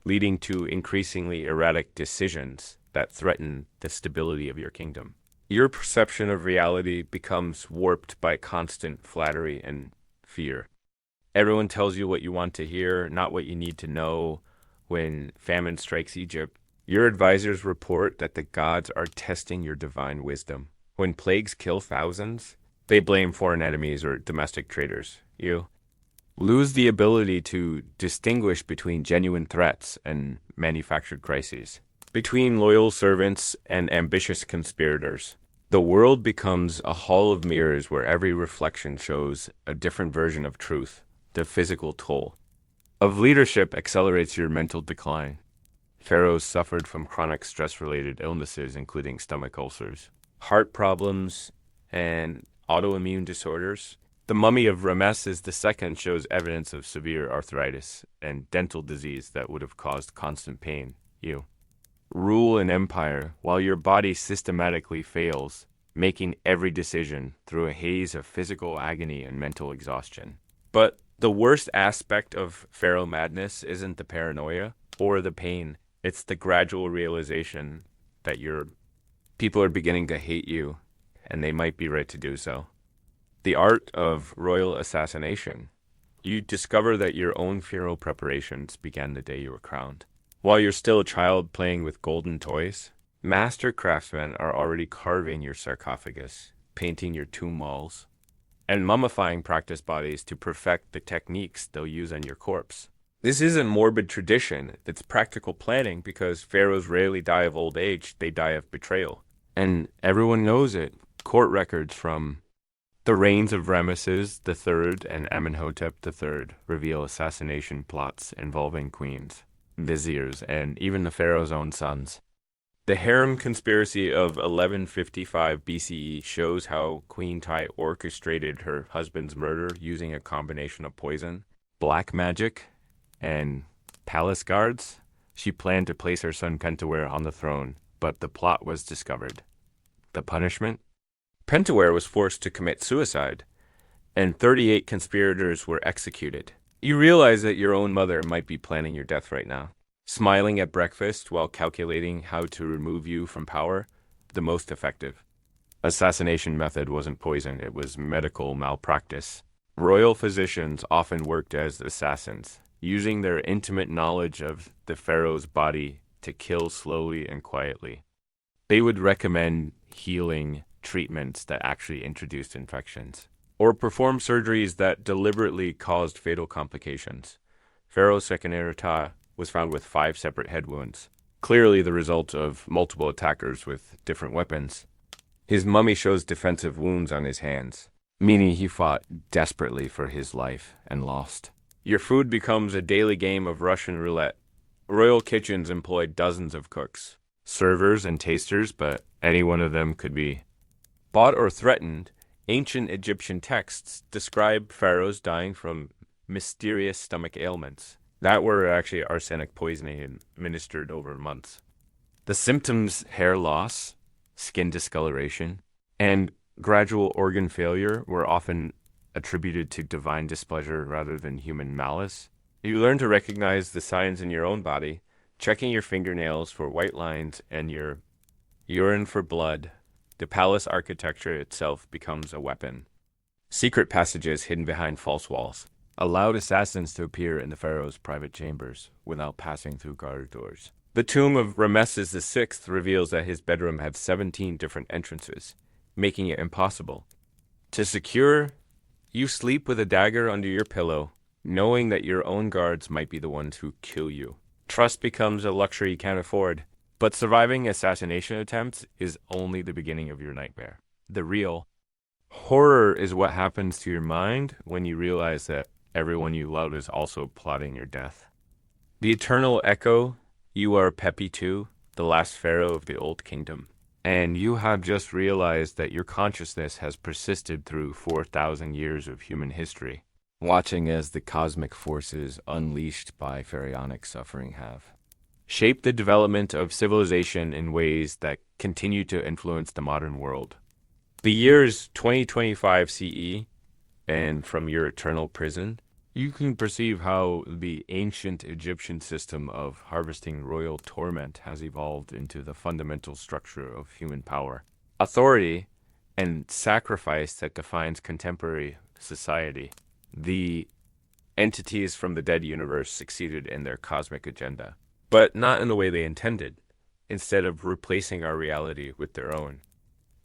leading to increasingly erratic decisions that threaten the stability of your kingdom. Your perception of reality becomes warped by constant flattery and fear. Everyone tells you what you want to hear, not what you need to know. When famine strikes Egypt, your advisors report that the gods are testing your divine wisdom. When plagues kill thousands, they blame foreign enemies or domestic traitors. You lose the ability to distinguish between genuine threats and manufactured crises, between loyal servants and ambitious conspirators. The world becomes a hall of mirrors where every reflection shows a different version of truth. The physical toll of leadership accelerates your mental decline. Pharaoh suffered from chronic stress-related illnesses, including stomach ulcers, heart problems, and autoimmune disorders. The mummy of Ramesses II shows evidence of severe arthritis and dental disease that would have caused constant pain. You rule an empire while your body systematically fails, making every decision through a haze of physical agony and mental exhaustion. But the worst aspect of Pharaoh madness isn't the paranoia or the pain. It's the gradual realization that your people are beginning to hate you, and they might be right to do so. The art of royal assassination. You discover that your own funeral preparations began the day you were crowned. While you're still a child playing with golden toys, master craftsmen are already carving your sarcophagus, painting your tomb walls, and mummifying practice bodies to perfect the techniques they'll use on your corpse. This isn't morbid tradition, it's practical planning because pharaohs rarely die of old age, they die of betrayal. And everyone knows it. Court records from the reigns of Ramesses III and Amenhotep III reveal assassination plots involving queens, viziers, and even the pharaoh's own sons. The harem conspiracy of 1155 BCE shows how Queen Tai orchestrated her husband's murder using a combination of poison, black magic, and palace guards. She planned to place her son Pentawere on the throne, but the plot was discovered. The punishment? Pentawere was forced to commit suicide, and 38 conspirators were executed. You realize that your own mother might be planning your death right now, smiling at breakfast while calculating how to remove you from power, the most effective. Assassination method wasn't poison, it was medical malpractice. Royal physicians often worked as assassins, using their intimate knowledge of the pharaoh's body to kill slowly and quietly. They would recommend healing treatments that actually introduced infections, or perform surgeries that deliberately caused fatal complications. Pharaoh Seqenenre was found with 5 separate head wounds, clearly the result of multiple attackers with different weapons. His mummy shows defensive wounds on his hands, meaning he fought desperately for his life and lost. Your food becomes a daily game of Russian roulette. Royal kitchens employed dozens of cooks, servers, and tasters, but any one of them could be bought or threatened. Ancient Egyptian texts describe pharaohs dying from mysterious stomach ailments that were actually arsenic poisoning administered over months. The symptoms: hair loss, skin discoloration, and gradual organ failure were often attributed to divine displeasure rather than human malice. You learn to recognize the signs in your own body, checking your fingernails for white lines and your urine for blood. The palace architecture itself becomes a weapon. Secret passages hidden behind false walls allowed assassins to appear in the pharaoh's private chambers without passing through guard doors. The tomb of Ramesses VI reveals that his bedroom had 17 different entrances, making it impossible to secure. You sleep with a dagger under your pillow, knowing that your own guards might be the ones who kill you. Trust becomes a luxury you can't afford, but surviving assassination attempts is only the beginning of your nightmare. The real horror is what happens to your mind when you realize that everyone you love is also plotting your death. The eternal echo: you are Pepi II, the last pharaoh of the Old Kingdom. And you have just realized that your consciousness has persisted through 4,000 years of human history, watching as the cosmic forces unleashed by pharaonic suffering have shaped the development of civilization in ways that continue to influence the modern world. The years 2025 CE, and from your eternal prison, You can perceive how the ancient Egyptian system of harvesting royal torment has evolved into the fundamental structure of human power, authority, and sacrifice that defines contemporary society. The entities from the dead universe succeeded in their cosmic agenda, but not in the way they intended. Instead of replacing our reality with their own,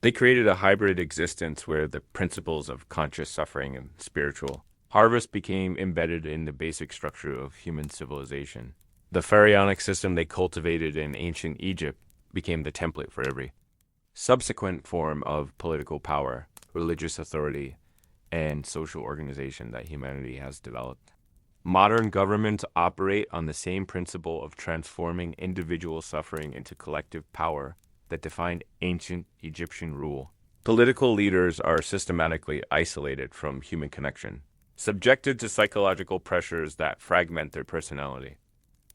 they created a hybrid existence where the principles of conscious suffering and spiritual harvest became embedded in the basic structure of human civilization. The pharaonic system they cultivated in ancient Egypt became the template for every subsequent form of political power, religious authority, and social organization that humanity has developed. Modern governments operate on the same principle of transforming individual suffering into collective power that defined ancient Egyptian rule. Political leaders are systematically isolated from human connection, subjected to psychological pressures that fragment their personality,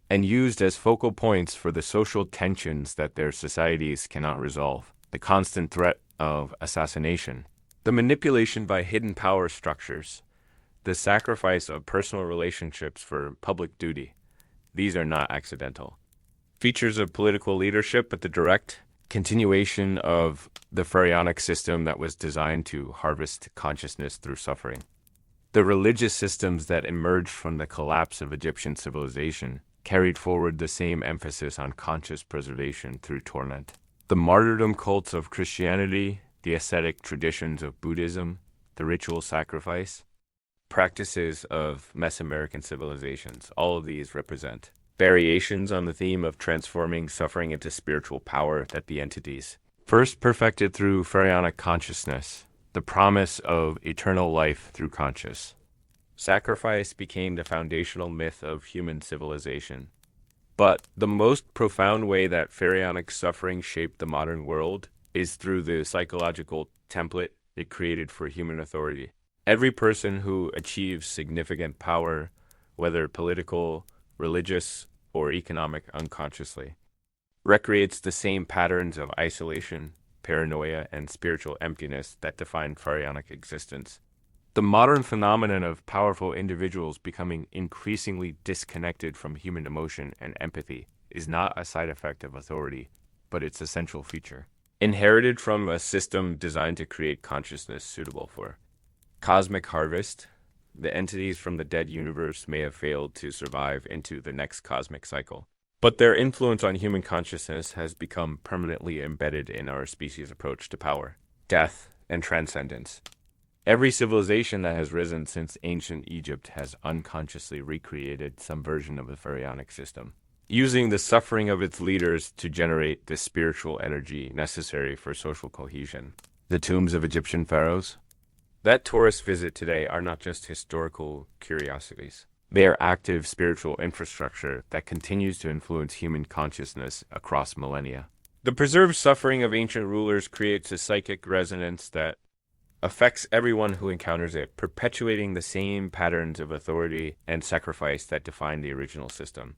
and used as focal points for the social tensions that their societies cannot resolve. The constant threat of assassination, the manipulation by hidden power structures, the sacrifice of personal relationships for public duty. These are not accidental features of political leadership, but the direct continuation of the pharaonic system that was designed to harvest consciousness through suffering. The religious systems that emerged from the collapse of Egyptian civilization carried forward the same emphasis on conscious preservation through torment. The martyrdom cults of Christianity, the ascetic traditions of Buddhism, the ritual sacrifice, practices of Mesoamerican civilizations, all of these represent variations on the theme of transforming suffering into spiritual power that the entities first perfected through pharaonic consciousness, the promise of eternal life through conscious. Sacrifice became the foundational myth of human civilization. But the most profound way that pharaonic suffering shaped the modern world is through the psychological template it created for human authority. Every person who achieves significant power, whether political, religious, or economic unconsciously, recreates the same patterns of isolation, paranoia, and spiritual emptiness that define pharaonic existence. The modern phenomenon of powerful individuals becoming increasingly disconnected from human emotion and empathy is not a side effect of authority, but its essential feature. Inherited from a system designed to create consciousness suitable for cosmic harvest, the entities from the dead universe may have failed to survive into the next cosmic cycle, but their influence on human consciousness has become permanently embedded in our species' approach to power, death, and transcendence. Every civilization that has risen since ancient Egypt has unconsciously recreated some version of the pharaonic system, using the suffering of its leaders to generate the spiritual energy necessary for social cohesion. The tombs of Egyptian pharaohs that tourists visit today are not just historical curiosities. They are active spiritual infrastructure that continues to influence human consciousness across millennia. The preserved suffering of ancient rulers creates a psychic resonance that affects everyone who encounters it, perpetuating the same patterns of authority and sacrifice that define the original system.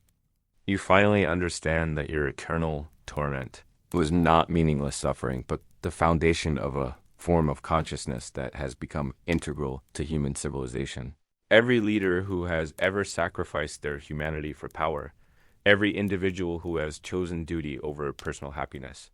You finally understand that your eternal torment was not meaningless suffering, but the foundation of a form of consciousness that has become integral to human civilization. Every leader who has ever sacrificed their humanity for power, every individual who has chosen duty over personal happiness,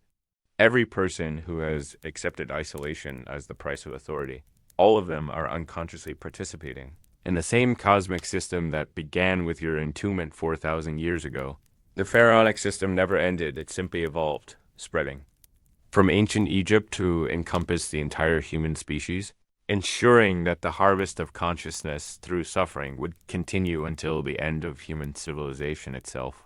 every person who has accepted isolation as the price of authority, all of them are unconsciously participating in the same cosmic system that began with your entombment 4,000 years ago. The pharaonic system never ended, it simply evolved, spreading from ancient Egypt to encompass the entire human species, ensuring that the harvest of consciousness through suffering would continue until the end of human civilization itself.